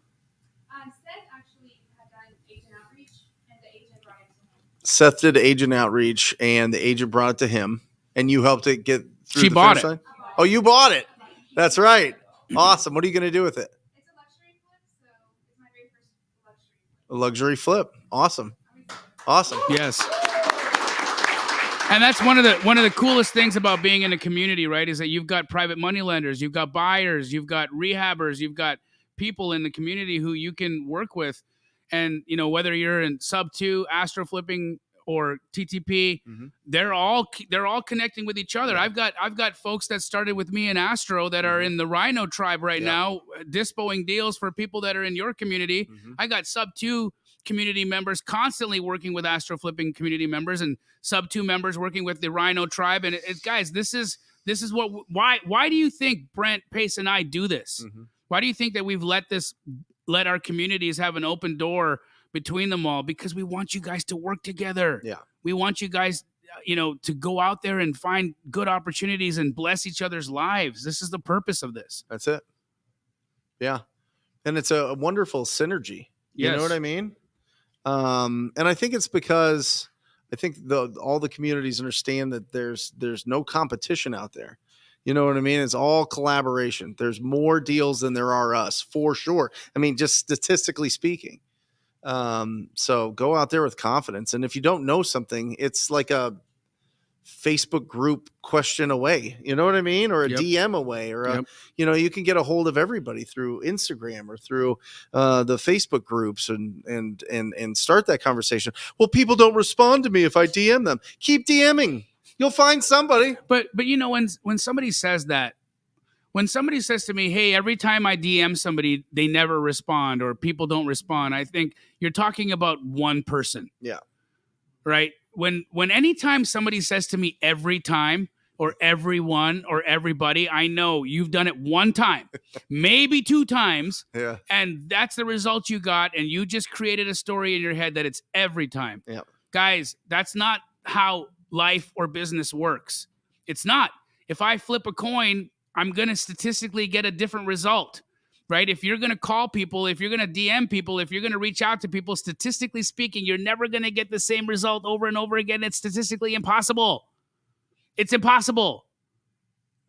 Seth actually had done agent outreach, and the agent brought it to him. Seth did agent outreach, and the agent brought it to him, and you helped it get through She the bought finish it. line? Oh, you bought it. That's right. Awesome. What are you going to do with it? It's a luxury flip, so it's my very first luxury flip. A luxury flip. Awesome. Awesome. Yes. And that's one of the coolest things about being in a community, right? Is that you've got private money lenders, you've got buyers, you've got rehabbers, you've got people in the community who you can work with. And whether you're in sub 2, Astro Flipping, or TTP, they're all connecting with each other. Yeah. I've got folks that started with me in Astro that are in the Rhino tribe right now, dispoing deals for people that are in your community. I got sub 2 community members constantly working with Astro Flipping community members, and sub 2 members working with the Rhino tribe. And guys, this is why do you think Brent, Pace, and I do this? Why do you think that we've let our communities have an open door between them all? Because we want you guys to work together. Yeah. We want you guys, to go out there and find good opportunities and bless each other's lives. This is the purpose of this. That's it. Yeah. And it's a wonderful synergy. You know what I mean? And I think it's because I think all the communities understand that there's no competition out there. You know what I mean? It's all collaboration. There's more deals than there are us, for sure. I mean, just statistically speaking. So go out there with confidence. And if you don't know something, it's like a Facebook group question away, you know what I mean? Or a DM away, or you can get a hold of everybody through Instagram or through the Facebook groups and start that conversation. Well, people don't respond to me if I DM them. Keep DMing. You'll find somebody. But when somebody says that, when somebody says to me, hey, every time I DM somebody, they never respond or people don't respond, I think you're talking about one person. Yeah. Right? When anytime somebody says to me every time or everyone or everybody, I know you've done it one time, maybe 2 times. Yeah. And that's the result you got. And you just created a story in your head that it's every time. Yeah. Guys, that's not how life or business works. It's not. If I flip a coin, I'm going to statistically get a different result, right? If you're going to call people, if you're going to DM people, if you're going to reach out to people, statistically speaking, you're never going to get the same result over and over again. It's statistically impossible. It's impossible.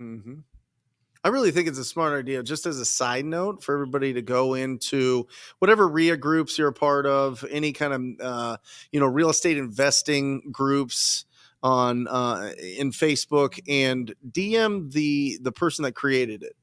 I really think it's a smart idea, just as a side note, for everybody to go into whatever RIA groups you're a part of, any kind of, real estate investing groups on in Facebook, and DM the person that created it.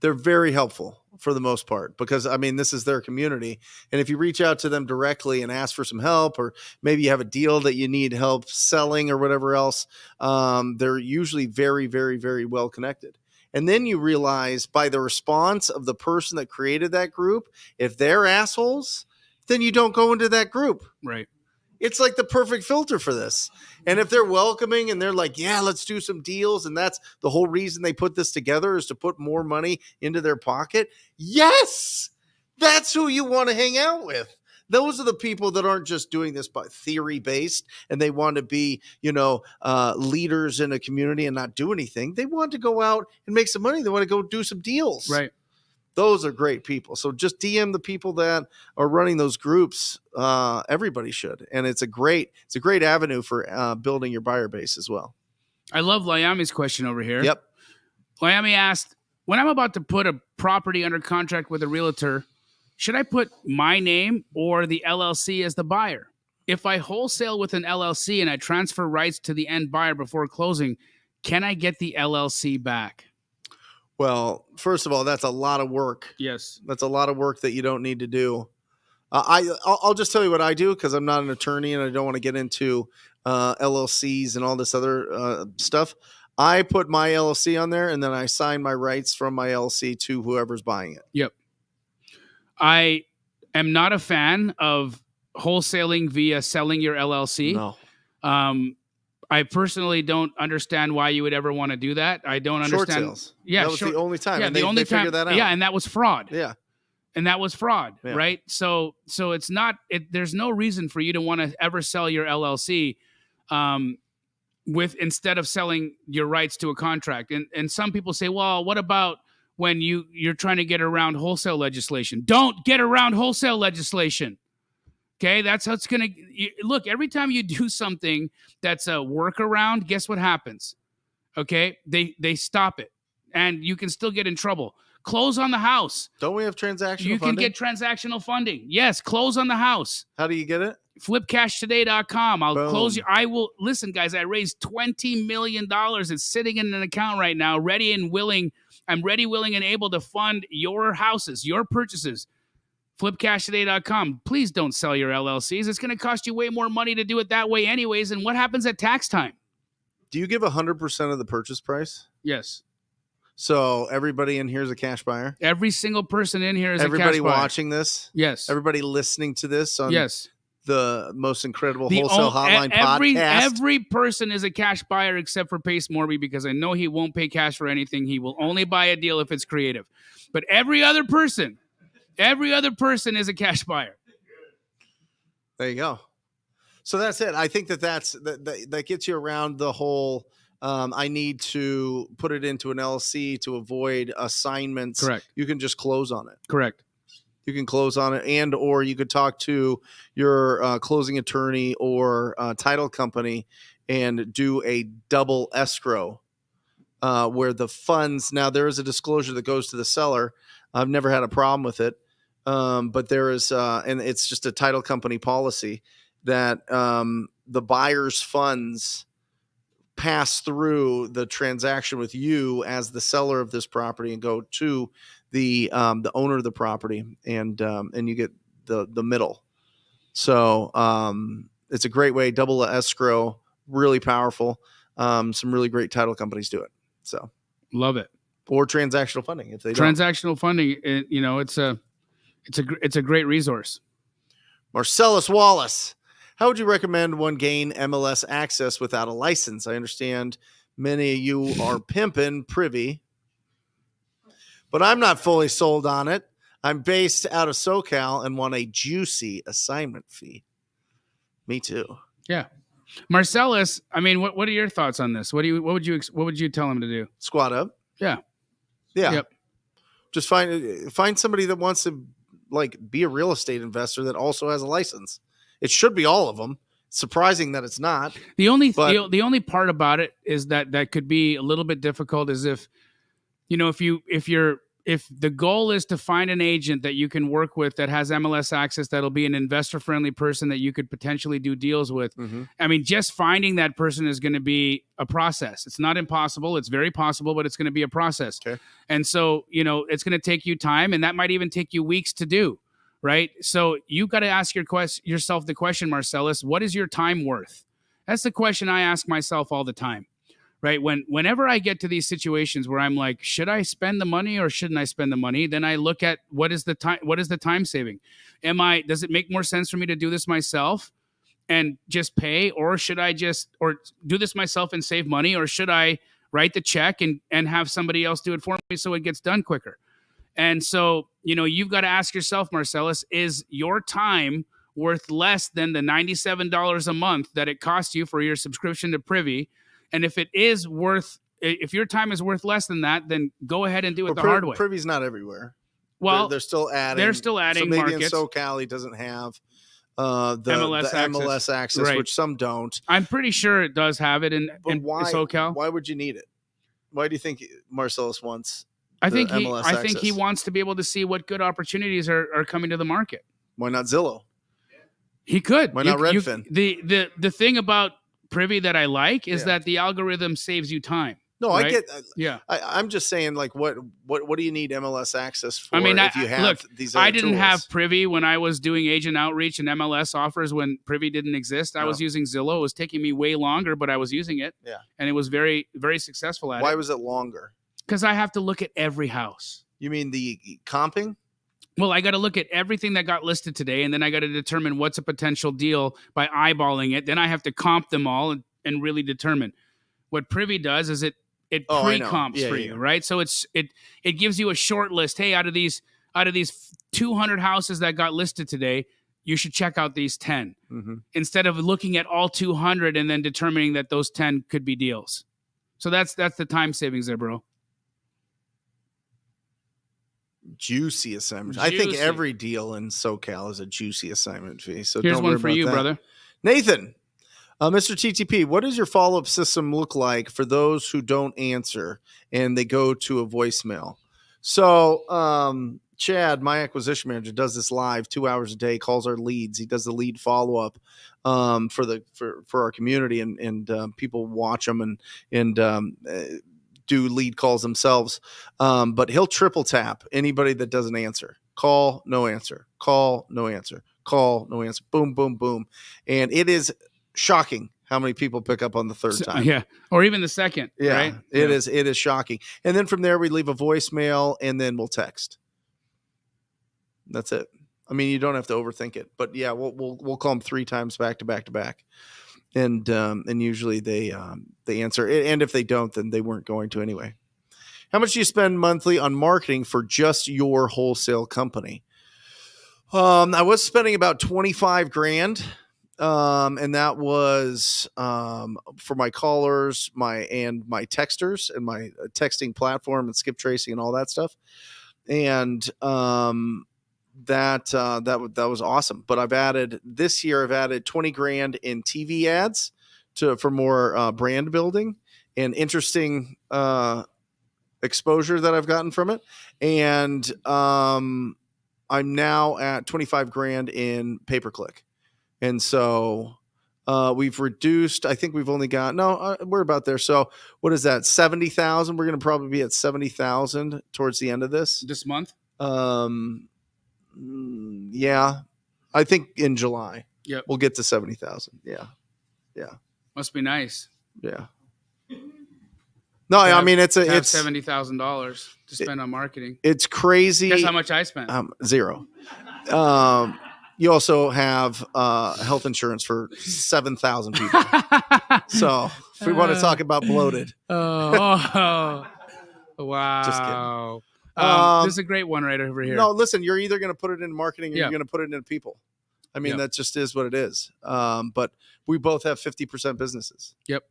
They're very helpful for the most part, because this is their community. And if you reach out to them directly and ask for some help, or maybe you have a deal that you need help selling or whatever else, they're usually very, very, very well connected. And then you realize by the response of the person that created that group, if they're assholes, then you don't go into that group. Right. It's like the perfect filter for this. And if they're welcoming and they're like, yeah, let's do some deals, and that's the whole reason they put this together, is to put more money into their pocket. Yes, that's who you want to hang out with. Those are the people that aren't just doing this by theory based and they want to be, leaders in a community and not do anything. They want to go out and make some money. They want to go do some deals. Right. Those are great people. So just DM the people that are running those groups. Everybody should. And it's a great avenue for building your buyer base as well. I love Liami's question over here. Yep. Liami asked, when I'm about to put a property under contract with a realtor, should I put my name or the LLC as the buyer? If I wholesale with an LLC and I transfer rights to the end buyer before closing, can I get the LLC back? Well, first of all, that's a lot of work. Yes. That's a lot of work that you don't need to do. I'll just tell you what I do, because I'm not an attorney and I don't want to get into LLCs and all this other stuff. I put my LLC on there and then I sign my rights from my LLC to whoever's buying it. Yep. I am not a fan of wholesaling via selling your LLC. No. I personally don't understand why you would ever want to do that. I don't understand. Short sales. Yeah, that was the only time. Yeah, and the only they time. figured that out. Yeah, and that was fraud. Yeah. And that was fraud, Yeah. right? So it's not. There's no reason for you to want to ever sell your LLC, instead of selling your rights to a contract. And some people say, well, what about when you're trying to get around wholesale legislation? Don't get around wholesale legislation. Okay, that's how it's going to look. Every time you do something that's a workaround, guess what happens? Okay, they stop it, and you can still get in trouble. Close on the house. Don't we have transactional funding? You can get transactional funding. Yes, close on the house. How do you get it? Flipcashtoday.com. I'll Boom. close you. I will listen, guys. I raised $20 million. It's sitting in an account right now, ready and willing. I'm ready, willing, and able to fund your houses, your purchases. flipcashtoday.com. Please don't sell your LLCs. It's going to cost you way more money to do it that way anyways. And what happens at tax time? Do you give 100% of the purchase price? Yes. So everybody in here is a cash buyer? Every single person in here is Everybody a cash buyer. watching this? Yes. Everybody listening to this on yes. the most incredible Wholesale Hotline every, podcast? Every person is a cash buyer except for Pace Morby, because I know he won't pay cash for anything. He will only buy a deal if it's creative. But every other person is a cash buyer. There you go. So that's it. I think that gets you around the whole I need to put it into an LLC to avoid assignments. Correct. You can just close on it. Correct. You can close on it, and or you could talk to your closing attorney or title company and do a double escrow where the funds, now there is a disclosure that goes to the seller. I've never had a problem with it, but there is, and it's just a title company policy that the buyer's funds pass through the transaction with you as the seller of this property and go to the owner of the property, and you get the middle. So it's a great way. Double escrow, really powerful. Some really great title companies do it. So love it. Or transactional funding if they don't. Transactional funding, it's a great resource. Marcellus Wallace, how would you recommend one gain MLS access without a license? I understand many of you are pimping Privy, but I'm not fully sold on it. I'm based out of SoCal and want a juicy assignment fee. Me too. Yeah. Marcellus, I mean, what are your thoughts on this? What would you tell him to do? Squat up. Yeah. Yeah. Yep. Just find somebody that wants to be a real estate investor that also has a license. It should be all of them. It's surprising that it's not. The only part about it is that could be a little bit difficult is if the goal is to find an agent that you can work with that has MLS access, that'll be an investor friendly person that you could potentially do deals with. Mm-hmm. I mean, just finding that person is going to be a process. It's not impossible. It's very possible, but it's going to be a process. Okay. And so, it's going to take you time, and that might even take you weeks to do. Right. So you got to ask yourself the question, Marcellus, what is your time worth? That's the question I ask myself all the time. Right. Whenever I get to these situations where I'm like, should I spend the money or shouldn't I spend the money? Then I look at what is the time saving? Does it make more sense for me to do this myself and just pay, or should I do this myself and save money, or should I write the check and have somebody else do it for me so it gets done quicker? And so, you've got to ask yourself, Marcellus, is your time worth less than the $97 a month that it costs you for your subscription to Privy? And if your time is worth less than that, then go ahead and do it the hard way. Privy's not everywhere. Well, they're still adding. So maybe markets. In SoCal, he doesn't have the MLS access, right, which some don't. I'm pretty sure it does have it in SoCal. Why would you need it? Why do you think Marcellus wants? I think he wants to be able to see what good opportunities are coming to the market. Why not Zillow? He could. Why not Redfin? The thing about Privy that I like is that the algorithm saves you time. No, right? I get. Yeah, I'm just saying, what do you need MLS access for? I mean, if you have these other I didn't tools? have Privy when I was doing agent outreach and MLS offers when Privy didn't exist. I was using Zillow. It was taking me way longer, but I was using it. Yeah, and it was very, very successful at it. Why was it longer? Because I have to look at every house. You mean the comping? Well, I got to look at everything that got listed today, and then I got to determine what's a potential deal by eyeballing it. Then I have to comp them all and really determine. What Privy does is it pre-comps for you, right? So it gives you a short list. Hey, out of these 200 houses that got listed today, you should check out these 10 instead of looking at all 200 and then determining that those 10 could be deals. So that's the time savings there, bro. Juicy assignment. I think every deal in SoCal is a juicy assignment fee. So here's don't one worry for about you, that. brother. Nathan, Mr. TTP, what does your follow-up system look like for those who don't answer and they go to a voicemail? So Chad, my acquisition manager, does this live 2 hours a day, calls our leads. He does the lead follow-up for our community, and people watch them and do lead calls themselves. But he'll triple tap anybody that doesn't answer. Call, no answer. Call, no answer. Call, no answer. Boom, boom, boom. And it is shocking how many people pick up on the third time. Yeah. Or even the second. Yeah, Right? it is shocking. And then from there, we leave a voicemail and then we'll text. That's it. I mean, you don't have to overthink it, but yeah, we'll call them 3 times back to back to back. And usually they answer. And if they don't, then they weren't going to anyway. How much do you spend monthly on marketing for just your wholesale company? I was spending about 25 grand. And that was for my callers, my texters and my texting platform and skip tracing and all that stuff. And that was awesome. But this year I've added 20 grand in TV ads for more brand building and interesting exposure that I've gotten from it. And I'm now at 25 grand in pay-per-click. And so we've reduced, I think we've only got, we're about there. So what is that? 70,000. We're going to probably be at 70,000 towards the end of this month. Yeah, I think in July, we'll get to 70,000. Yeah. Must be nice. Yeah. No, I mean, it's $70,000 to spend on marketing. It's crazy. Guess how much I spent? 0. You also have health insurance for 7,000 people. So if we want to talk about bloated. Wow. Just kidding. This is a great one right over here. No, listen, you're either going to put it in marketing or Yeah. you're going to put it in people. I mean, that just is what it is. But we both have 50% businesses. Yep.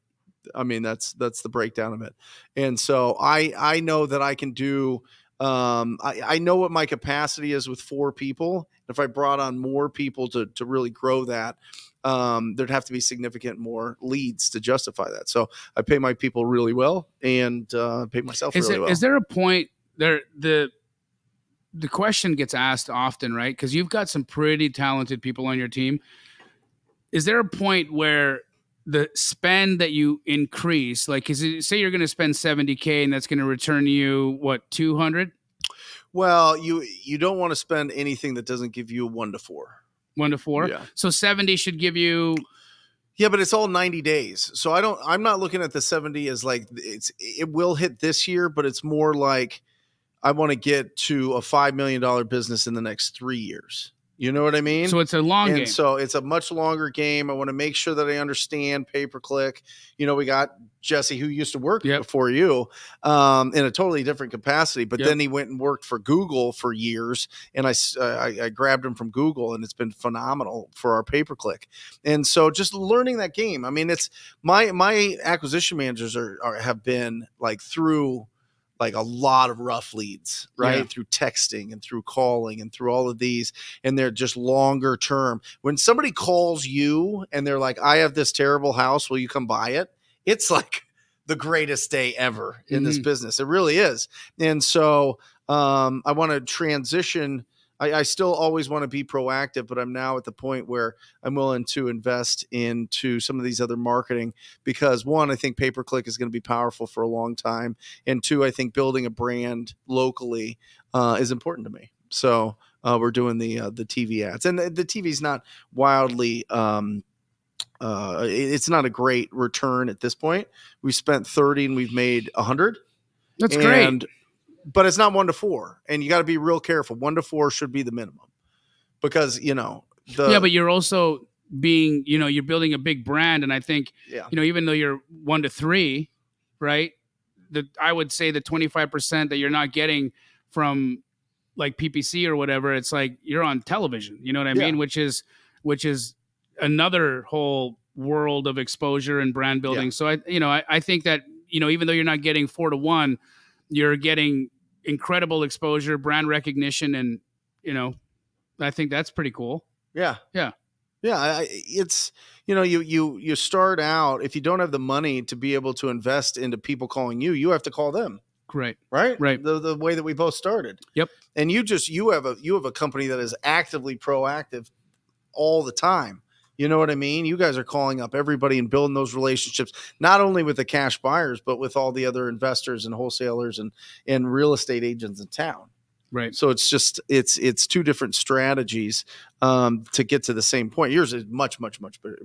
I mean, that's the breakdown of it. And so I know that I can do, I know what my capacity is with 4 people. If I brought on more people to really grow that, there'd have to be significant more leads to justify that. So I pay my people really well and pay myself really well. Is there a point there? The question gets asked often, right? Because you've got some pretty talented people on your team. Is there a point where the spend that you increase, like, say you're going to spend $70K and that's going to return you what, 200? Well, you don't want to spend anything that doesn't give you a 1 to 4. 1 to 4. Yeah. So 70 should give you. Yeah, but it's all 90 days. So I'm not looking at the 70 as like it will hit this year, but it's more like I want to get to a $5 million business in the next 3 years. You know what I mean? So it's a long game. So it's a much longer game. I want to make sure that I understand pay-per-click. You know, we got Jesse, who used to work before you in a totally different capacity, but then he went and worked for Google for years. And I grabbed him from Google, and it's been phenomenal for our pay-per-click. And so just learning that game. I mean, it's my acquisition managers have been like through like a lot of rough leads, right? Yeah. Through texting and through calling and through all of these, and they're just longer term. When somebody calls you and they're like, I have this terrible house, will you come buy it? It's like the greatest day ever in this business. It really is. And so I want to transition. I still always want to be proactive, but I'm now at the point where I'm willing to invest into some of these other marketing because 1, I think pay-per-click is going to be powerful for a long time. And 2, I think building a brand locally is important to me. So we're doing the TV ads, and the TV's not wildly, it's not a great return at this point. We spent 30 and we've made 100. That's great. But it's not 1 to 4, and you got to be real careful. 1 to 4 should be the minimum because, but you're also you're building a big brand. And I think, even though you're 1 to 3, right, I would say the 25% that you're not getting from like PPC or whatever, it's like you're on television, you know what I mean? Which is another whole world of exposure and brand building. So I think that, even though you're not getting 4 to 1, you're getting incredible exposure, brand recognition, and I think that's pretty cool. Yeah. It's you start out, if you don't have the money to be able to invest into people calling you, you have to call them. Right. The way that we both started. Yep. And you have a company that is actively proactive all the time. You know what I mean? You guys are calling up everybody and building those relationships, not only with the cash buyers, but with all the other investors and wholesalers and real estate agents in town. Right. So it's just it's two different strategies to get to the same point. Yours is much better.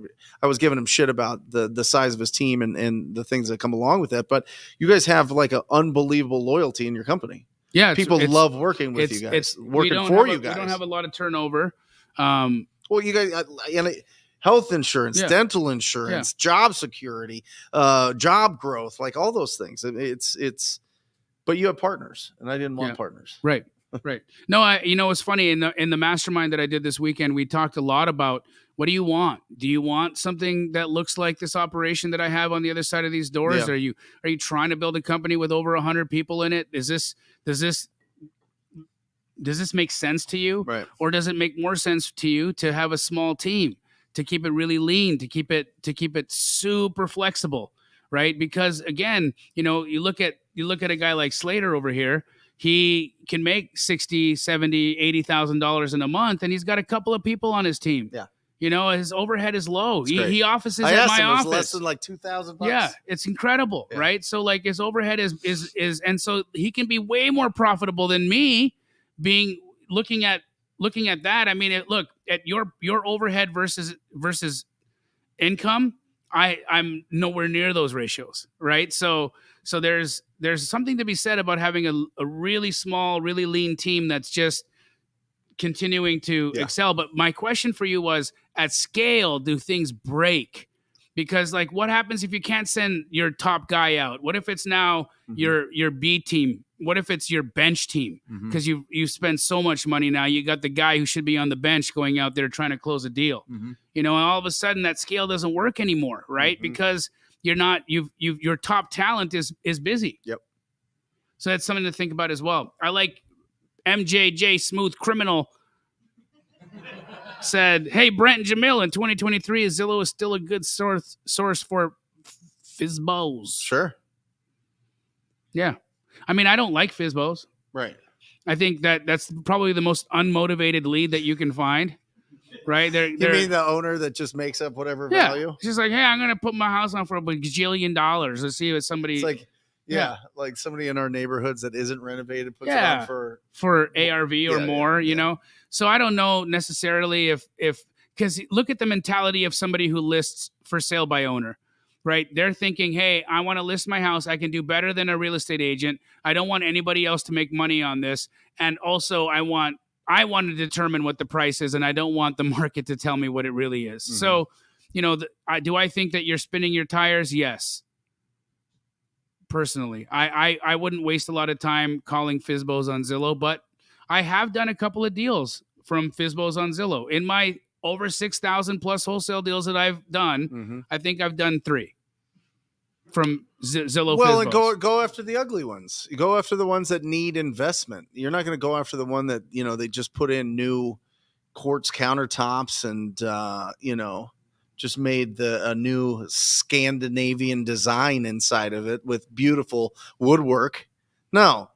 I was giving him shit about the size of his team and the things that come along with that, but you guys have like an unbelievable loyalty in your company. Yeah, people love working with you guys. Working for you guys. We don't have a lot of turnover. Well, you guys and health insurance, Yeah. dental insurance, job security, job growth, like all those things. It's. But you have partners, and I didn't want partners. Right. Right. No, it's funny in the mastermind that I did this weekend, we talked a lot about what do you want? Do you want something that looks like this operation that I have on the other side of these doors? Yeah. Are you trying to build a company with over 100 people in it? Does this make sense to you? Right. Or does it make more sense to you to have a small team, to keep it really lean, to keep it super flexible, right? Because again, you look at a guy like Slater over here. He can make $60,000, $70,000, $80,000 in a month, and he's got a couple of people on his team. Yeah. His overhead is low. He offices at my office. It was less than like $2,000. Yeah, it's incredible, right? So like his overhead is, and so he can be way more profitable than me. Looking at that, I mean, look at your overhead versus income. I'm nowhere near those ratios, right? So there's something to be said about having a really small, really lean team that's just continuing to excel. But my question for you was, at scale, do things break? Because like, what happens if you can't send your top guy out? What if it's now your B team? What if it's your bench team? Because you spend so much money now. You got the guy who should be on the bench going out there trying to close a deal. And all of a sudden that scale doesn't work anymore, right? Because you're not your top talent is busy. Yep. So that's something to think about as well. I like MJJ Smooth Criminal said, "Hey, Brent and Jamil, in 2023, Zillow is still a good source for FSBOs." Sure. Yeah. I mean, I don't like FSBOs. Right. I think that's probably the most unmotivated lead that you can find. Right? You mean the owner that just makes up whatever value? She's like, "Hey, I'm going to put my house on for $1 gajillion. Let's see if somebody..." It's like, like somebody in our neighborhoods that isn't renovated puts it on for ARV or more, you know? So I don't know necessarily if because look at the mentality of somebody who lists for sale by owner, right? They're thinking, hey, I want to list my house. I can do better than a real estate agent. I don't want anybody else to make money on this. And also I want to determine what the price is, and I don't want the market to tell me what it really is. So, do I think that you're spinning your tires? Yes. Personally, I wouldn't waste a lot of time calling FSBOs on Zillow, but I have done a couple of deals from FSBOs on Zillow. In my over 6,000 plus wholesale deals that I've done, I think I've done 3 from Zillow. Well, FSBOs. and go after the ugly ones. You go after the ones that need investment. You're not going to go after the one that, they just put in new quartz countertops and, just made a new Scandinavian design inside of it with beautiful woodwork. No,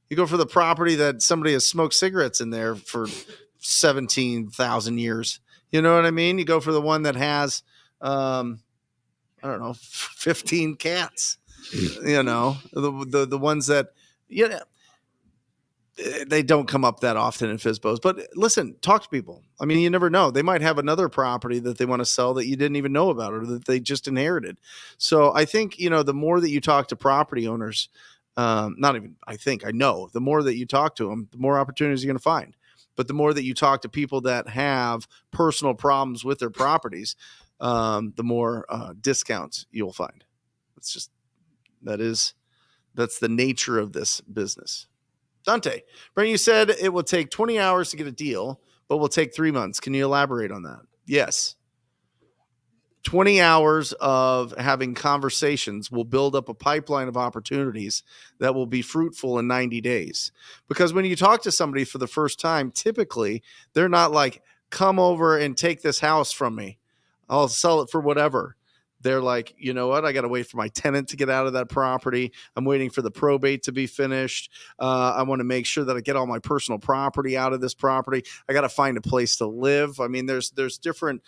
you go for the property that somebody has smoked cigarettes in there for 17,000 years. You know what I mean? You go for the one that has, 15 cats, the ones that, they don't come up that often in FSBOs. But listen, talk to people. I mean, you never know. They might have another property that they want to sell that you didn't even know about or that they just inherited. So I think, the more that you talk to property owners, I know, the more that you talk to them, the more opportunities you're going to find. But the more that you talk to people that have personal problems with their properties, the more discounts you'll find. That's the nature of this business. Dante, Brent, you said it will take 20 hours to get a deal, but will take 3 months. Can you elaborate on that? Yes. 20 hours of having conversations will build up a pipeline of opportunities that will be fruitful in 90 days. Because when you talk to somebody for the first time, typically they're not like, come over and take this house from me. I'll sell it for whatever. They're like, you know what? I got to wait for my tenant to get out of that property. I'm waiting for the probate to be finished. I want to make sure that I get all my personal property out of this property. I got to find a place to live. I mean, there's different,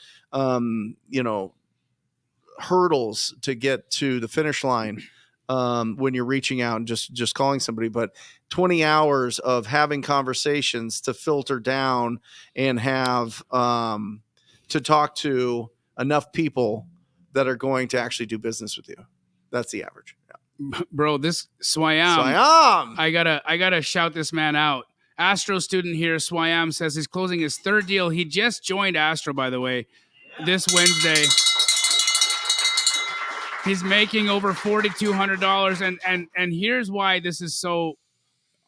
hurdles to get to the finish line when you're reaching out and just calling somebody. But 20 hours of having conversations to filter down and have to talk to enough people that are going to actually do business with you. That's the average. Yeah. Bro, this Swayam. I gotta shout this man out. Astro student here, Swayam, says he's closing his third deal. He just joined Astro, by the way, this Wednesday. He's making over $4,200, and here's why this is so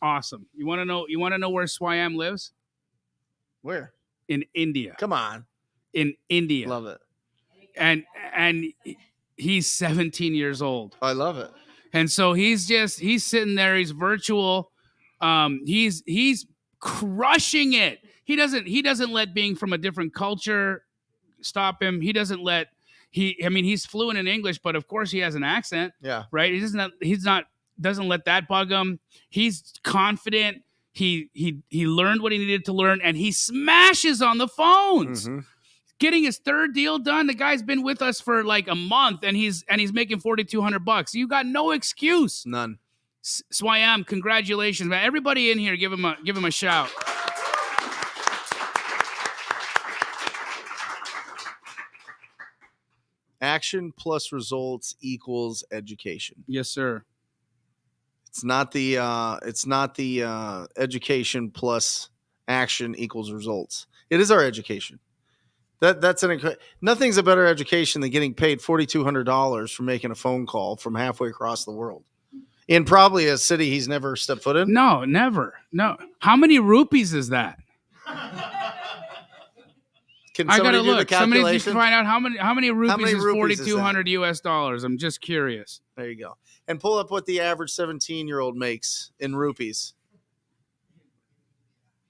awesome. You want to know where Swayam lives? Where? In India. Come on. In India. Love it. And he's 17 years old. I love it. And so he's sitting there. He's virtual. He's crushing it. He doesn't let being from a different culture stop him. He doesn't let he's fluent in English, but of course he has an accent. Yeah. Right. Doesn't let that bug him. He's confident. He learned what he needed to learn, and he smashes on the phones. Mm-hmm. Getting his third deal done. The guy's been with us for like a month, and he's making $4,200. You got no excuse. None. Swayam, congratulations, man! Everybody in here, give him a shout. Action plus results equals education. Yes, sir. It's not the education plus action equals results. It is our education. Nothing's a better education than getting paid $4,200 for making a phone call from halfway across the world in probably a city he's never stepped foot in. No, never. No. How many rupees is that? Can I gotta look. Somebody can find out how many rupees is $4,200 US. I'm just curious. There you go. And pull up what the average 17-year-old makes in rupees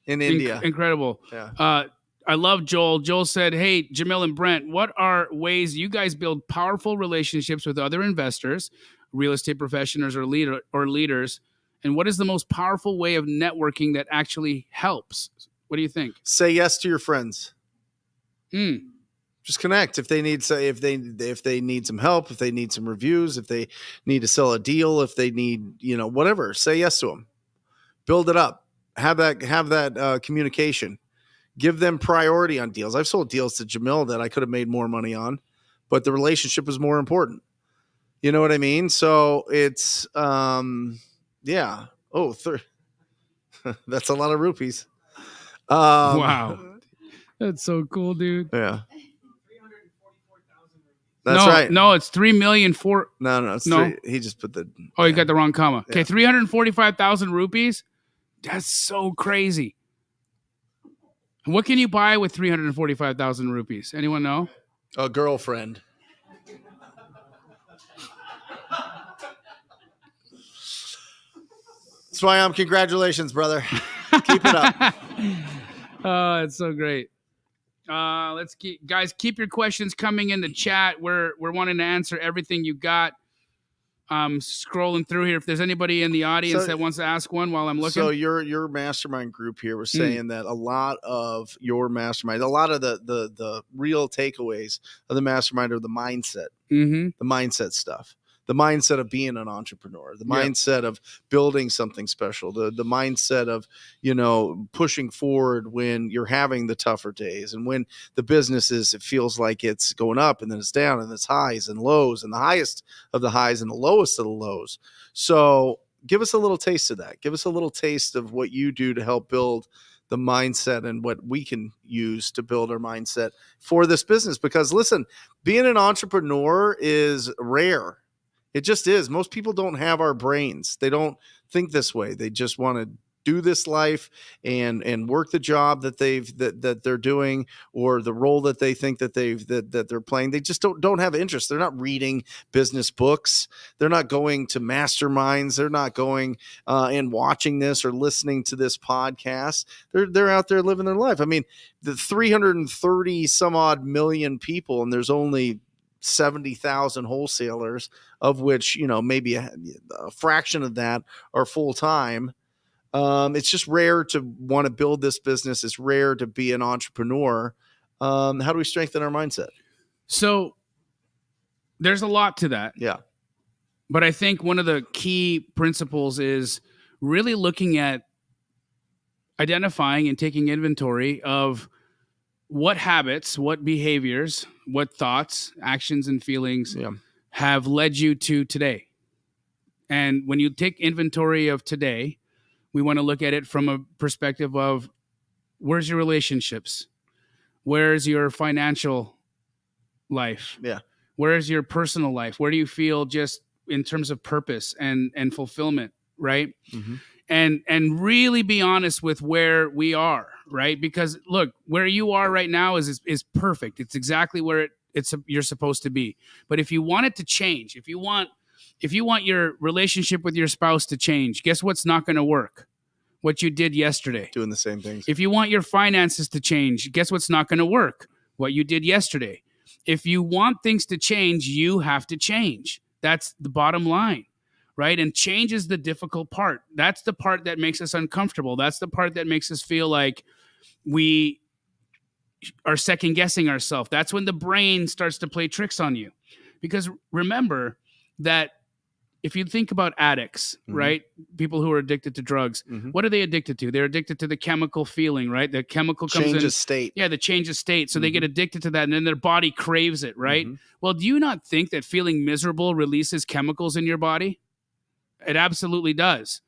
in India. Incredible. Yeah. I love Joel. Joel said, hey, Jamil and Brent, what are ways you guys build powerful relationships with other investors, real estate professionals, or leaders? And what is the most powerful way of networking that actually helps? What do you think? Say yes to your friends. Just connect. If they need some help, if they need some reviews, if they need to sell a deal, if they need, whatever, say yes to them. Build it up. Have that communication. Give them priority on deals. I've sold deals to Jamil that I could have made more money on, but the relationship was more important. You know what I mean? So it's, yeah. Oh, that's a lot of rupees. Wow. That's so cool, dude. Yeah. That's right. No, it's 3,000,000 No, it's three. He just put the. Oh, you got the wrong comma. Okay, 345,000 rupees. That's so crazy. What can you buy with 345,000 rupees? Anyone know? A girlfriend. Swayam, congratulations, brother. Keep it up. Oh, it's so great. Let's keep your questions coming in the chat. We're wanting to answer everything you got. Scrolling through here. If there's anybody in the audience that wants to ask one while I'm looking. So your mastermind group here was saying that a lot of your mastermind, a lot of the real takeaways of the mastermind are the mindset, the mindset stuff. The mindset of being an entrepreneur, the mindset of building something special, the mindset of, pushing forward when you're having the tougher days and when the business it feels like it's going up and then it's down and it's highs and lows and the highest of the highs and the lowest of the lows. So give us a little taste of that. Give us a little taste of what you do to help build the mindset and what we can use to build our mindset for this business. Because listen, being an entrepreneur is rare. It just is. Most people don't have our brains. They don't think this way. They just want to do this life and work the job that they're doing or the role that they think that they're playing. They just don't have interest. They're not reading business books. They're not going to masterminds. They're not going and watching this or listening to this podcast. They're out there living their life. I mean, the 330 some odd million people, and there's only 70,000 wholesalers, of which, maybe a fraction of that are full time. It's just rare to want to build this business. It's rare to be an entrepreneur. How do we strengthen our mindset? So there's a lot to that. Yeah. But I think one of the key principles is really looking at identifying and taking inventory of what habits, what behaviors, what thoughts, actions, and feelings have led you to today. And when you take inventory of today, we want to look at it from a perspective of where's your relationships? Where's your financial life? Yeah. Where's your personal life? Where do you feel just in terms of purpose and fulfillment, right? Mm-hmm. And really be honest with where we are, right? Because look, where you are right now is perfect. It's exactly where you're supposed to be. But if you want it to change, if you want your relationship with your spouse to change, guess what's not going to work? What you did yesterday. Doing the same things. If you want your finances to change, guess what's not going to work? What you did yesterday. If you want things to change, you have to change. That's the bottom line, right? And change is the difficult part. That's the part that makes us uncomfortable. That's the part that makes us feel like we are second guessing ourselves. That's when the brain starts to play tricks on you. Because remember that if you think about addicts, right? People who are addicted to drugs, what are they addicted to? They're addicted to the chemical feeling, right? The chemical comes change in. of state. Yeah, the change of state. So they get addicted to that, and then their body craves it, right? Well, do you not think that feeling miserable releases chemicals in your body? It absolutely does.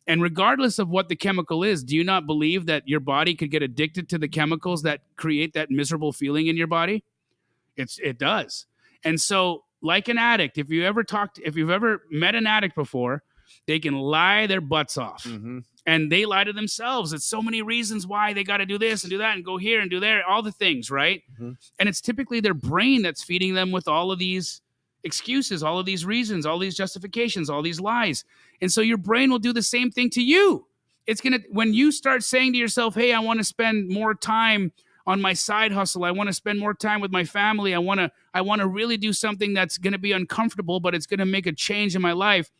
And regardless of what the chemical is, do you not believe that your body could get addicted to the chemicals that create that miserable feeling in your body? It does. And so, like an addict, if you've ever met an addict before, they can lie their butts off. And they lie to themselves. It's so many reasons why they got to do this and do that and go here and do there, all the things, right? And it's typically their brain that's feeding them with all of these excuses, all of these reasons, all these justifications, all these lies. And so your brain will do the same thing to you. When you start saying to yourself, hey, I want to spend more time on my side hustle. I want to spend more time with my family. I want to really do something that's going to be uncomfortable, but it's going to make a change in my life.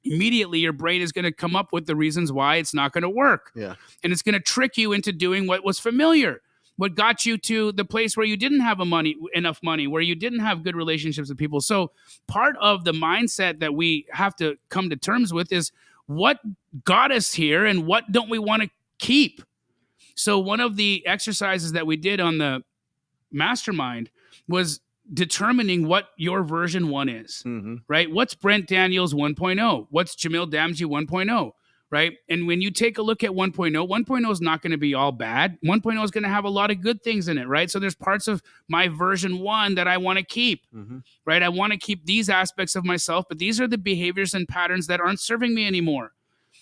Immediately, your brain is going to come up with the reasons why it's not going to work. Yeah. And it's going to trick you into doing what was familiar, what got you to the place where you didn't have enough money, where you didn't have good relationships with people. So part of the mindset that we have to come to terms with is what got us here and what don't we want to keep? So one of the exercises that we did on the mastermind was determining what your version 1 is, right? What's Brent Daniels 1.0? What's Jamil Damji 1.0, right? And when you take a look at 1.0, 1.0 is not going to be all bad. 1.0 is going to have a lot of good things in it, right? So there's parts of my version 1 that I want to keep, right? I want to keep these aspects of myself, but these are the behaviors and patterns that aren't serving me anymore.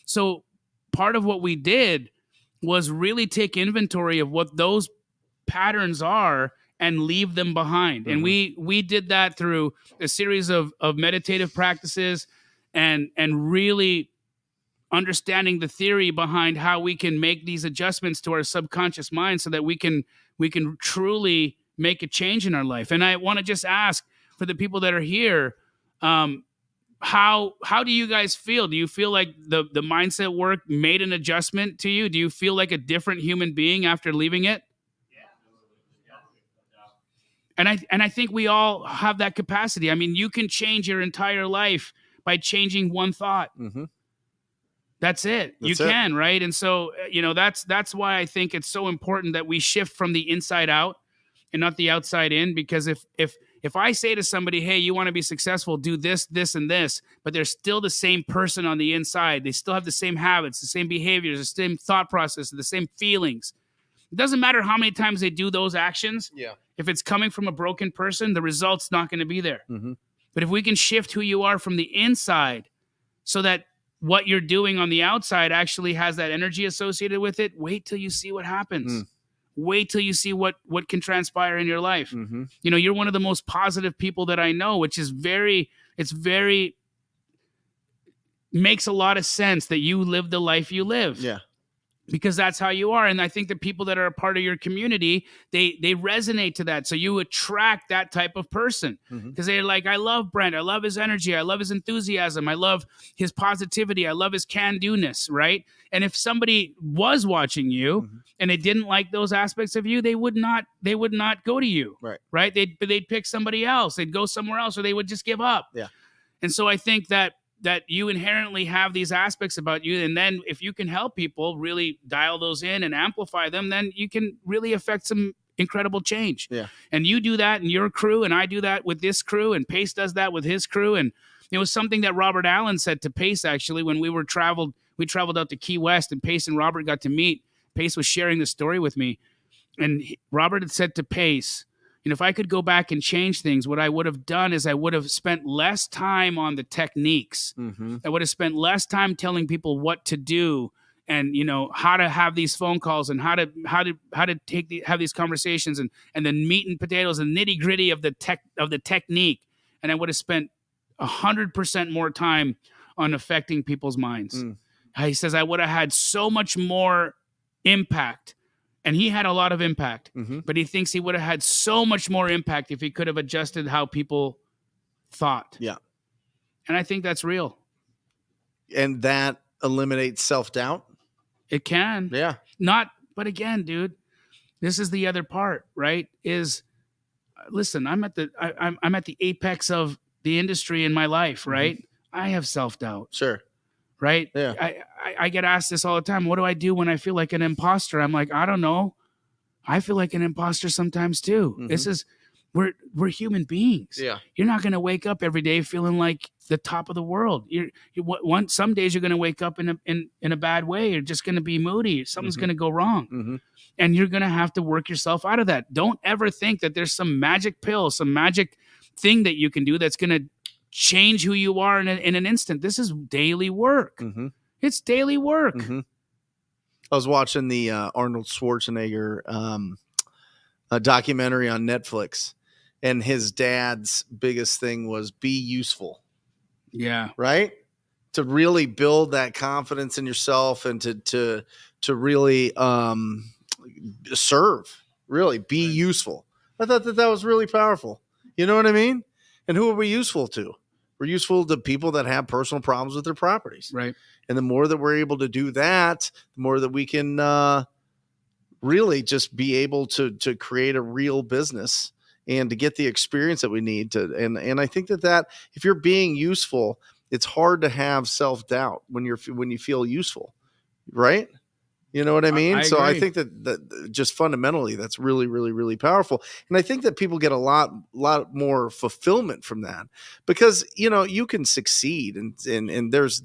So part of what we did was really take inventory of what those patterns are and leave them behind. And we did that through a series of meditative practices and really understanding the theory behind how we can make these adjustments to our subconscious mind so that we can truly make a change in our life. And I want to just ask for the people that are here, how do you guys feel? Do you feel like the mindset work made an adjustment to you? Do you feel like a different human being after leaving it? And I think we all have that capacity. I mean, you can change your entire life by changing one thought. That's it. You can, right? And so, that's why I think it's so important that we shift from the inside out and not the outside in. Because if I say to somebody, hey, you want to be successful, do this, this, and this, but they're still the same person on the inside. They still have the same habits, the same behaviors, the same thought process, the same feelings. It doesn't matter how many times they do those actions. Yeah. If it's coming from a broken person, the result's not going to be there. But if we can shift who you are from the inside so that what you're doing on the outside actually has that energy associated with it, wait till you see what happens. Wait till you see what can transpire in your life. You're one of the most positive people that I know, which is makes a lot of sense that you live the life you live. Yeah. because that's how you are. And I think the people that are a part of your community, they resonate to that. So you attract that type of person because they're like, I love Brent. I love his energy. I love his enthusiasm. I love his positivity. I love his can-do-ness, right? And if somebody was watching you and they didn't like those aspects of you, they would not go to you, right? They'd pick somebody else. They'd go somewhere else, or they would just give up. Yeah. And so I think that you inherently have these aspects about you. And then if you can help people really dial those in and amplify them, then you can really affect some incredible change. Yeah. And you do that in your crew, and I do that with this crew, and Pace does that with his crew. And it was something that Robert Allen said to Pace, actually, when we traveled out to Key West, and Pace and Robert got to meet. Pace was sharing the story with me. And Robert had said to Pace, if I could go back and change things, what I would have done is I would have spent less time on the techniques. I would have spent less time telling people what to do and, how to have these phone calls and how to have these conversations and the meat and potatoes and nitty gritty of the technique. And I would have spent 100% more time on affecting people's minds. He says, I would have had so much more impact. And he had a lot of impact, but he thinks he would have had so much more impact if he could have adjusted how people thought. Yeah. And I think that's real. And that eliminates self-doubt? It can. Yeah. But again, dude, this is the other part, right? Listen, I'm at the apex of the industry in my life, right? I have self-doubt. Sure. Right? Yeah. I get asked this all the time. What do I do when I feel like an imposter? I'm like, I don't know. I feel like an imposter sometimes too. We're human beings. Yeah. You're not going to wake up every day feeling like the top of the world. Some days you're going to wake up in a bad way. You're just going to be moody. Something's going to go wrong. And you're going to have to work yourself out of that. Don't ever think that there's some magic pill, some magic thing that you can do that's going to change who you are in an instant. This is daily work. It's daily work. I was watching the Arnold Schwarzenegger documentary on Netflix, and his dad's biggest thing was be useful. Yeah. Right? To really build that confidence in yourself and to really serve, really be useful. I thought that was really powerful. You know what I mean? And who are we useful to? We're useful to people that have personal problems with their properties. Right. And the more that we're able to do that, the more that we can really just be able to create a real business and to get the experience that we need to. And I think that if you're being useful, it's hard to have self-doubt when you feel useful. Right. You know what I mean? So I think that just fundamentally, that's really, really, really powerful. And I think that people get a lot more fulfillment from that because, you can succeed and there's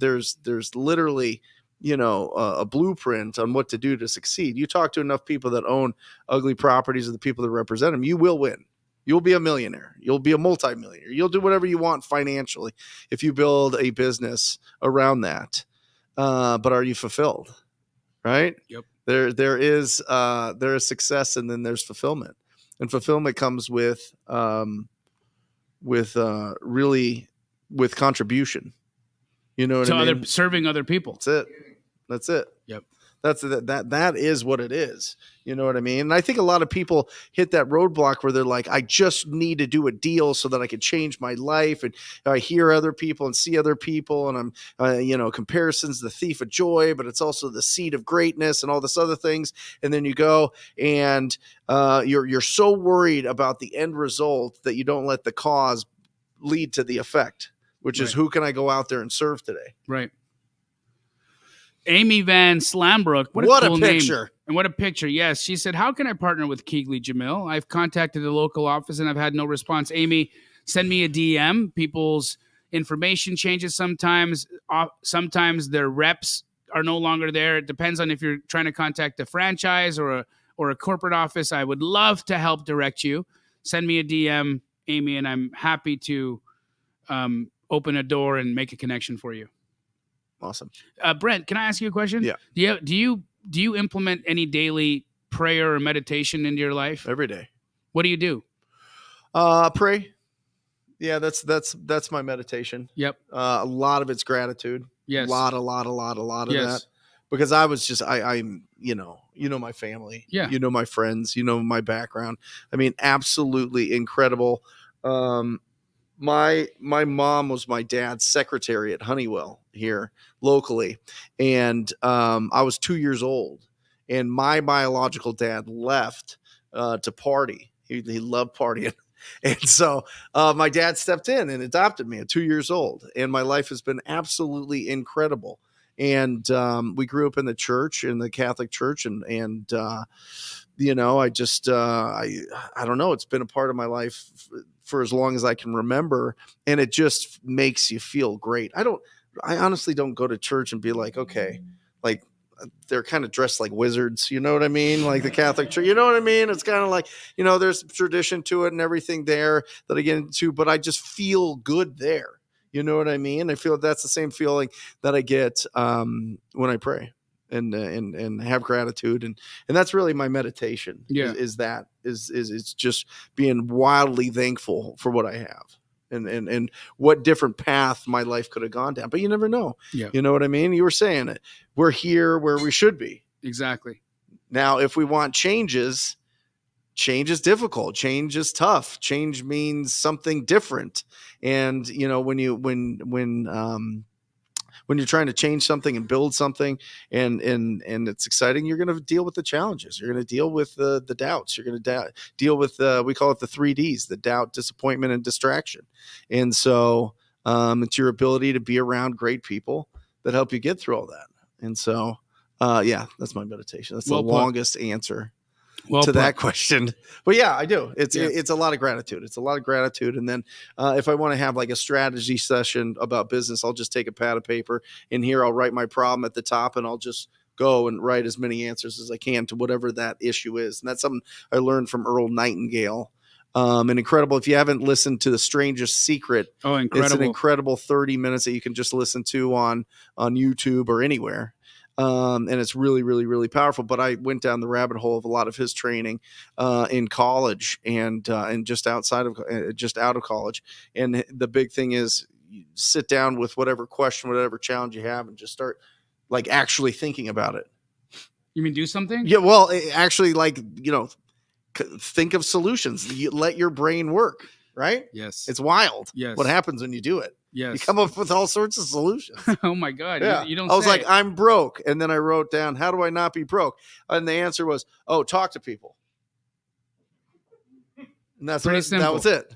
literally, a blueprint on what to do to succeed. You talk to enough people that own ugly properties or the people that represent them, you will win. You'll be a millionaire. You'll be a multimillionaire. You'll do whatever you want financially if you build a business around that. But are you fulfilled? Right? Yep. There is success and then there's fulfillment, and fulfillment comes with contribution. You know what I mean? Serving other people. That's it. Yep. That is what it is. You know what I mean? And I think a lot of people hit that roadblock where they're like, I just need to do a deal so that I can change my life. And I hear other people and see other people, and I'm, comparison's the thief of joy, but it's also the seed of greatness and all this other things. And then you go and you're so worried about the end result that you don't let the cause lead to the effect, which is who can I go out there and serve today? Right. Amy Van Slambrook. What a cool picture. Name. And what a picture. Yes. She said, how can I partner with Keegley Jamil? I've contacted the local office and I've had no response. Amy, send me a DM. People's information changes sometimes. Sometimes their reps are no longer there. It depends on if you're trying to contact a franchise or a corporate office. I would love to help direct you. Send me a DM, Amy, and I'm happy to open a door and make a connection for you. Awesome. Brent, can I ask you a question? Yeah. Do you implement any daily prayer or meditation into your life? Every day. What do you do? Pray. Yeah, that's my meditation. Yep. A lot of it's gratitude. Yes. A lot of Yes. that. because I was just, I'm, my family, Yeah. my friends, my background. I mean, absolutely incredible. My mom was my dad's secretary at Honeywell here locally, and I was 2 years old, and my biological dad left to party. He loved partying. And so my dad stepped in and adopted me at 2 years old, and my life has been absolutely incredible. And we grew up in the church, in the Catholic Church, and I just I don't know. It's been a part of my life for as long as I can remember, and it just makes you feel great. I honestly don't go to church and be like, okay, like they're kind of dressed like wizards, you know what I mean? Like the Catholic Church, you know what I mean? It's kind of like, there's tradition to it and everything there that I get into, but I just feel good there. You know what I mean? I feel that's the same feeling that I get when I pray and have gratitude, and that's really my meditation. Yeah. Is it's just being wildly thankful for what I have. And what different path my life could have gone down, but you never know. Yeah. You know what I mean? You were saying it. We're here where we should be. Exactly. Now, if we want changes, change is difficult. Change is tough. Change means something different. And when you're trying to change something and build something and it's exciting, you're going to deal with the challenges. You're going to deal with the doubts. You're going to deal with, we call it the 3Ds, the doubt, disappointment, and distraction. And so it's your ability to be around great people that help you get through all that. And so, that's my meditation. That's Well the put. longest answer Well to put. that question. But yeah, I do. It's Yeah. a lot of gratitude. It's a lot of gratitude. And then if I want to have like a strategy session about business, I'll just take a pad of paper, and here I'll write my problem at the top, and I'll just go and write as many answers as I can to whatever that issue is. And that's something I learned from Earl Nightingale. And incredible. If you haven't listened to The Strangest Secret, Oh, incredible. it's an incredible 30 minutes that you can just listen to on YouTube or anywhere. And it's really, really, really powerful. But I went down the rabbit hole of a lot of his training in college and just out of college. And the big thing is you sit down with whatever question, whatever challenge you have, and just start like actually thinking about it. You mean do something? Yeah, well, actually, think of solutions. You let your brain work, right? Yes. It's wild. Yes. What happens when you do it? Yes. You come up with all sorts of solutions. Oh my God. Yeah. You don't I was say like, it. I'm broke. And then I wrote down, how do I not be broke? And the answer was, talk to people. And that's Pretty that simple. was it.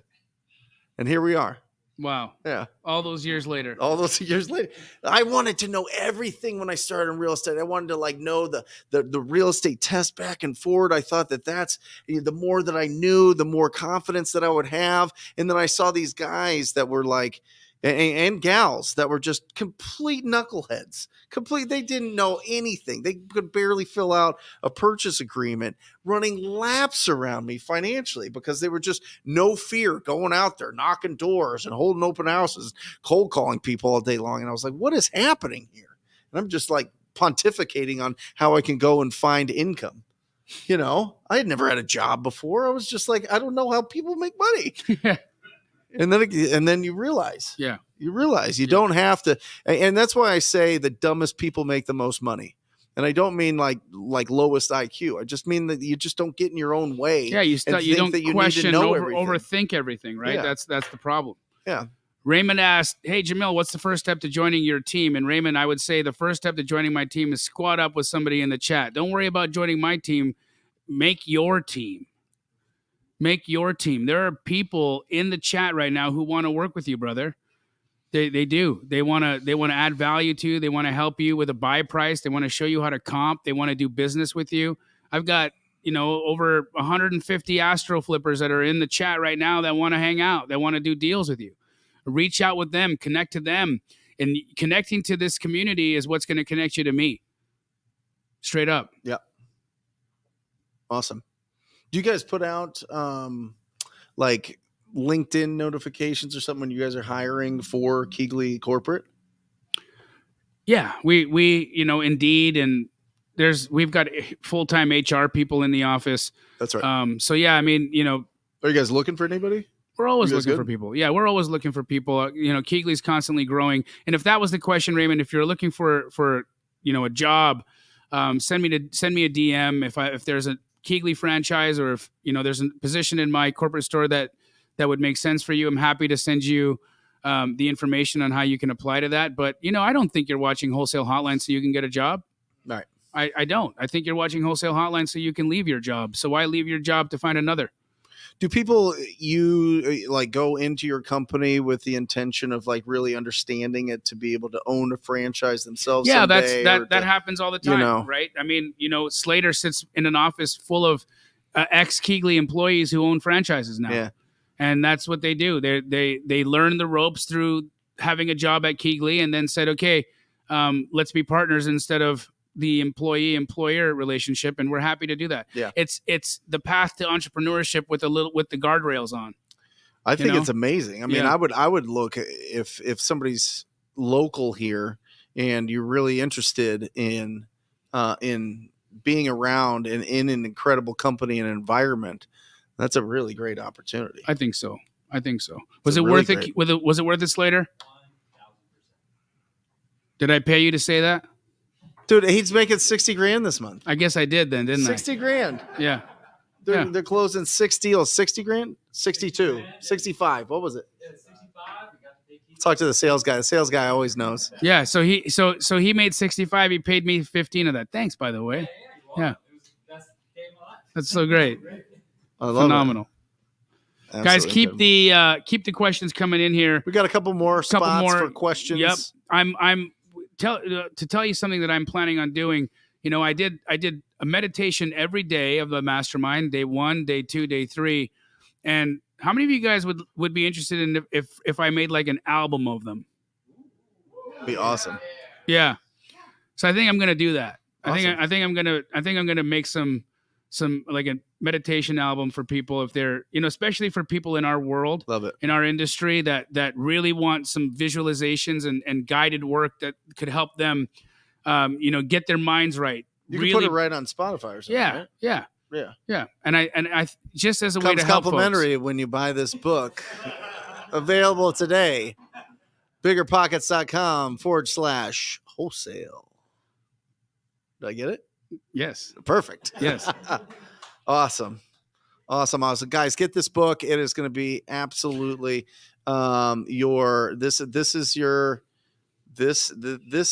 And here we are. Wow. Yeah. All those years later. All those years later, I wanted to know everything when I started in real estate. I wanted to know the real estate test back and forward. I thought that's the more that I knew, the more confidence that I would have. And then I saw these guys that were like, and gals that were just complete knuckleheads. They didn't know anything. They could barely fill out a purchase agreement, running laps around me financially because they were just no fear going out there, knocking doors and holding open houses, cold calling people all day long. And I was like, what is happening here? And I'm just like pontificating on how I can go and find income. I had never had a job before. I was just like, I don't know how people make money. And then you realize, you don't have to. And that's why I say the dumbest people make the most money. And I don't mean like lowest IQ. I just mean that you just don't get in your own way. Yeah. You don't question, everything. overthink everything, right? Yeah. That's the problem. Yeah. Raymond asked, hey, Jamil, what's the first step to joining your team? And Raymond, I would say the first step to joining my team is squat up with somebody in the chat. Don't worry about joining my team. Make your team. Make your team. There are people in the chat right now who want to work with you, brother. They do. They want to add value to you. They want to help you with a buy price. They want to show you how to comp. They want to do business with you. I've got, over 150 Astro flippers that are in the chat right now that want to hang out, that want to do deals with you. Reach out with them, connect to them. And connecting to this community is what's going to connect you to me. Straight up. Yeah. Awesome. Do you guys put out like LinkedIn notifications or something when you guys are hiring for Keegley Corporate? Yeah, we Indeed, and we've got full-time HR people in the office. That's right. So yeah, I mean, are you guys looking for anybody? We're always You guys looking good? for people. Yeah, we're always looking for people. Keegley's constantly growing. And if that was the question, Raymond, if you're looking for a job, send me a DM if there's a Keegley franchise, or if there's a position in my corporate store that would make sense for you. I'm happy to send you the information on how you can apply to that. But I don't think you're watching Wholesale Hotline so you can get a job. Right. I don't. I think you're watching Wholesale Hotline so you can leave your job. So why leave your job to find another? Do people go into your company with the intention of like really understanding it to be able to own a franchise themselves? Yeah, someday, that happens all the time, right? I mean, Slater sits in an office full of ex-Keegley employees who own franchises now. Yeah. And that's what they do. They learn the ropes through having a job at Keegley, and then said, okay, let's be partners instead of the employee-employer relationship, and we're happy to do that. Yeah. It's the path to entrepreneurship with the guardrails on. I think it's amazing. I mean, Yeah. I would look if somebody's local here and you're really interested in being around and in an incredible company and environment. That's a really great opportunity. I think so. Was a it really worth great- it? Was it worth it, Slater? 1000%. Did I pay you to say that? Dude, he's making 60 grand this month. I guess I did then, didn't 60 grand. I? Yeah. They're closing 6 deals. 60 grand? 62. 65. What was it? Yeah, 65. We got to pay Keegley. Talk to the sales guy. The sales guy always knows. Yeah. So he made 65. He paid me 15 of that. Thanks, by the way. Yeah. It was the best day of my life. That's so great. I love Phenomenal. it. Guys, Absolutely keep the questions coming in here. We got a couple more spots more- for questions. Yep. To tell you something that I'm planning on doing. I did a meditation every day of the mastermind, day 1, day 2, day 3. And how many of you guys would be interested in if I made like an album of them? Be awesome. Yeah. So I think I'm going to do that. Awesome. I think I'm going to make some like a meditation album for people if they're, especially for people in our world, Love it. in our industry that really want some visualizations and guided work that could help them, get their minds right. You really, can put it right on Spotify or something. yeah, right? yeah, Yeah. yeah. And I just as a way Comes to help complimentary when you buy this book. Available today. biggerpockets.com/wholesale. Did I get it? folks. Yes, Perfect. yes. Awesome. Guys, get this book. It is going to be absolutely this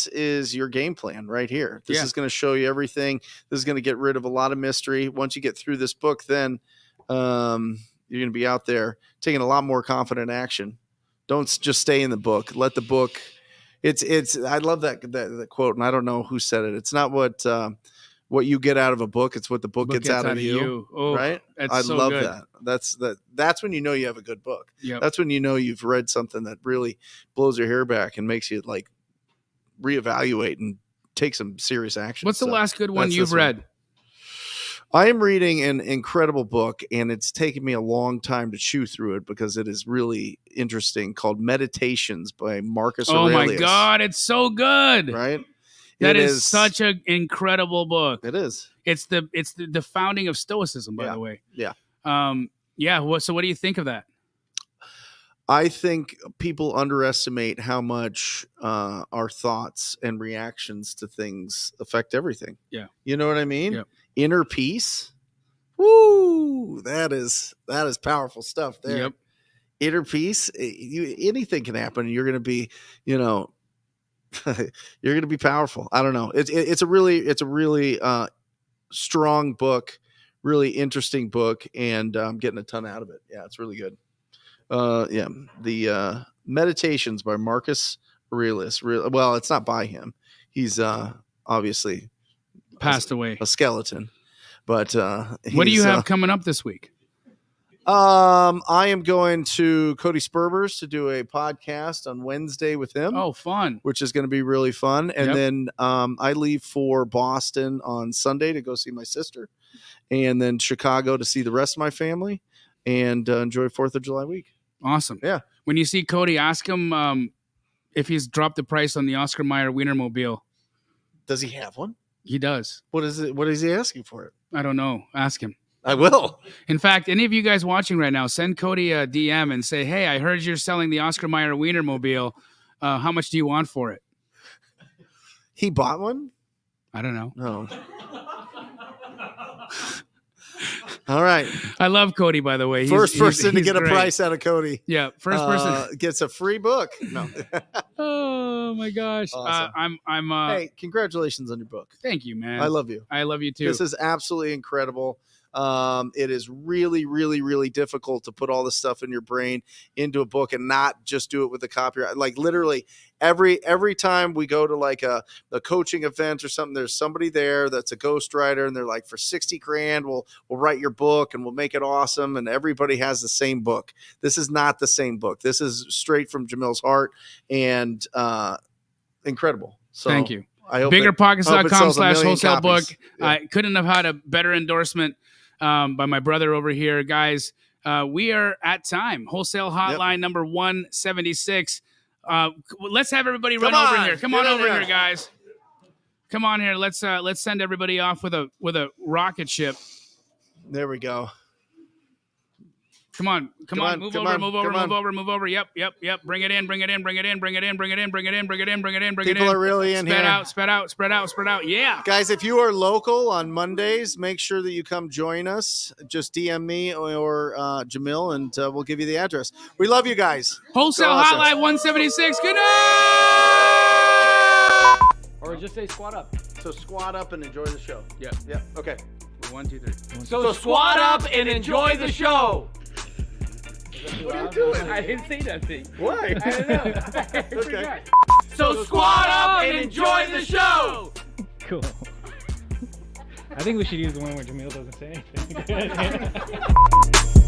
is your game plan right here. This Yeah. is going to show you everything. This is going to get rid of a lot of mystery. Once you get through this book, then you're going to be out there taking a lot more confident action. Don't just stay in the book. Let the book. I love that quote, and I don't know who said it. It's not what you get out of a book. It's what the book gets out of you. Oh, Right? That's I so love good. that. That's when you know you have a good book. Yep. That's when you know you've read something that really blows your hair back and makes you like reevaluate and take some serious action. What's the So last good one that's you've this one. read? I am reading an incredible book, and it's taken me a long time to chew through it because it is really interesting, called Meditations by Marcus Oh Aurelius. my God, it's so good. Right? That It is such an incredible book. It is. It's the founding of Stoicism, by Yeah. the way. Yeah. So what do you think of that? I think people underestimate how much our thoughts and reactions to things affect everything. Yeah. You know what I mean? Yep. Inner peace. Woo! That is powerful stuff there. Yep. Inner peace. Anything can happen. You're going to be, you're going to be powerful. I don't know. It's a really strong book, really interesting book, and I'm getting a ton out of it. Yeah, it's really good. The Meditations by Marcus Aurelius. Well, it's not by him. He's obviously Passed away. a skeleton. But What do you have coming up this week? I am going to Cody Sperber's to do a podcast on Wednesday with him. Oh, fun. Which is going to be really fun. And Yep. then I leave for Boston on Sunday to go see my sister, and then Chicago to see the rest of my family and enjoy 4th of July week. Awesome. Yeah. When you see Cody, ask him if he's dropped the price on the Oscar Mayer Wienermobile. Does he have one? He does. What is it? What is he asking for it? I don't know. Ask him. I will. In fact, any of you guys watching right now, send Cody a DM and say, hey, I heard you're selling the Oscar Mayer Wienermobile. How much do you want for it? He bought one? I don't know. No. All right. I love Cody, by the way. First person to get great. a price out of Cody. Yeah, first person gets a free book. No. Oh my gosh. Awesome. I'm Hey, congratulations on your book. Thank you, man. I love you. I love you too. This is absolutely incredible. It is really, really, really difficult to put all this stuff in your brain into a book and not just do it with the copyright. Like literally every time we go to like a coaching event or something, there's somebody there that's a ghostwriter and they're like, for 60 grand, we'll write your book and we'll make it awesome. And everybody has the same book. This is not the same book. This is straight from Jamil's heart and incredible. So thank you. I hope BiggerPockets.com/wholesale book. Yeah. I couldn't have had a better endorsement by my brother over here. Guys, we are at time. Wholesale Hotline number 176. Let's have everybody run over here. Come on over here, guys. Come on here. Let's send everybody off with a rocket ship. There we go. Come on. Move over. Yep. Bring it in. People are really in here. Spread out. Yeah. Guys, if you are local on Mondays, make sure that you come join us. Just DM me or Jamil, and we'll give you the address. We love you guys. Wholesale Awesome. Hotline 176. Good night. Or just say squat up. So squat up and enjoy the show. Yeah. Okay. 1, 2, 3. So squat up and enjoy the show. What are you doing? I didn't say nothing. Why? I don't know. Okay. So squat up and enjoy the show. Cool. I think we should use the one where Jamil doesn't say anything.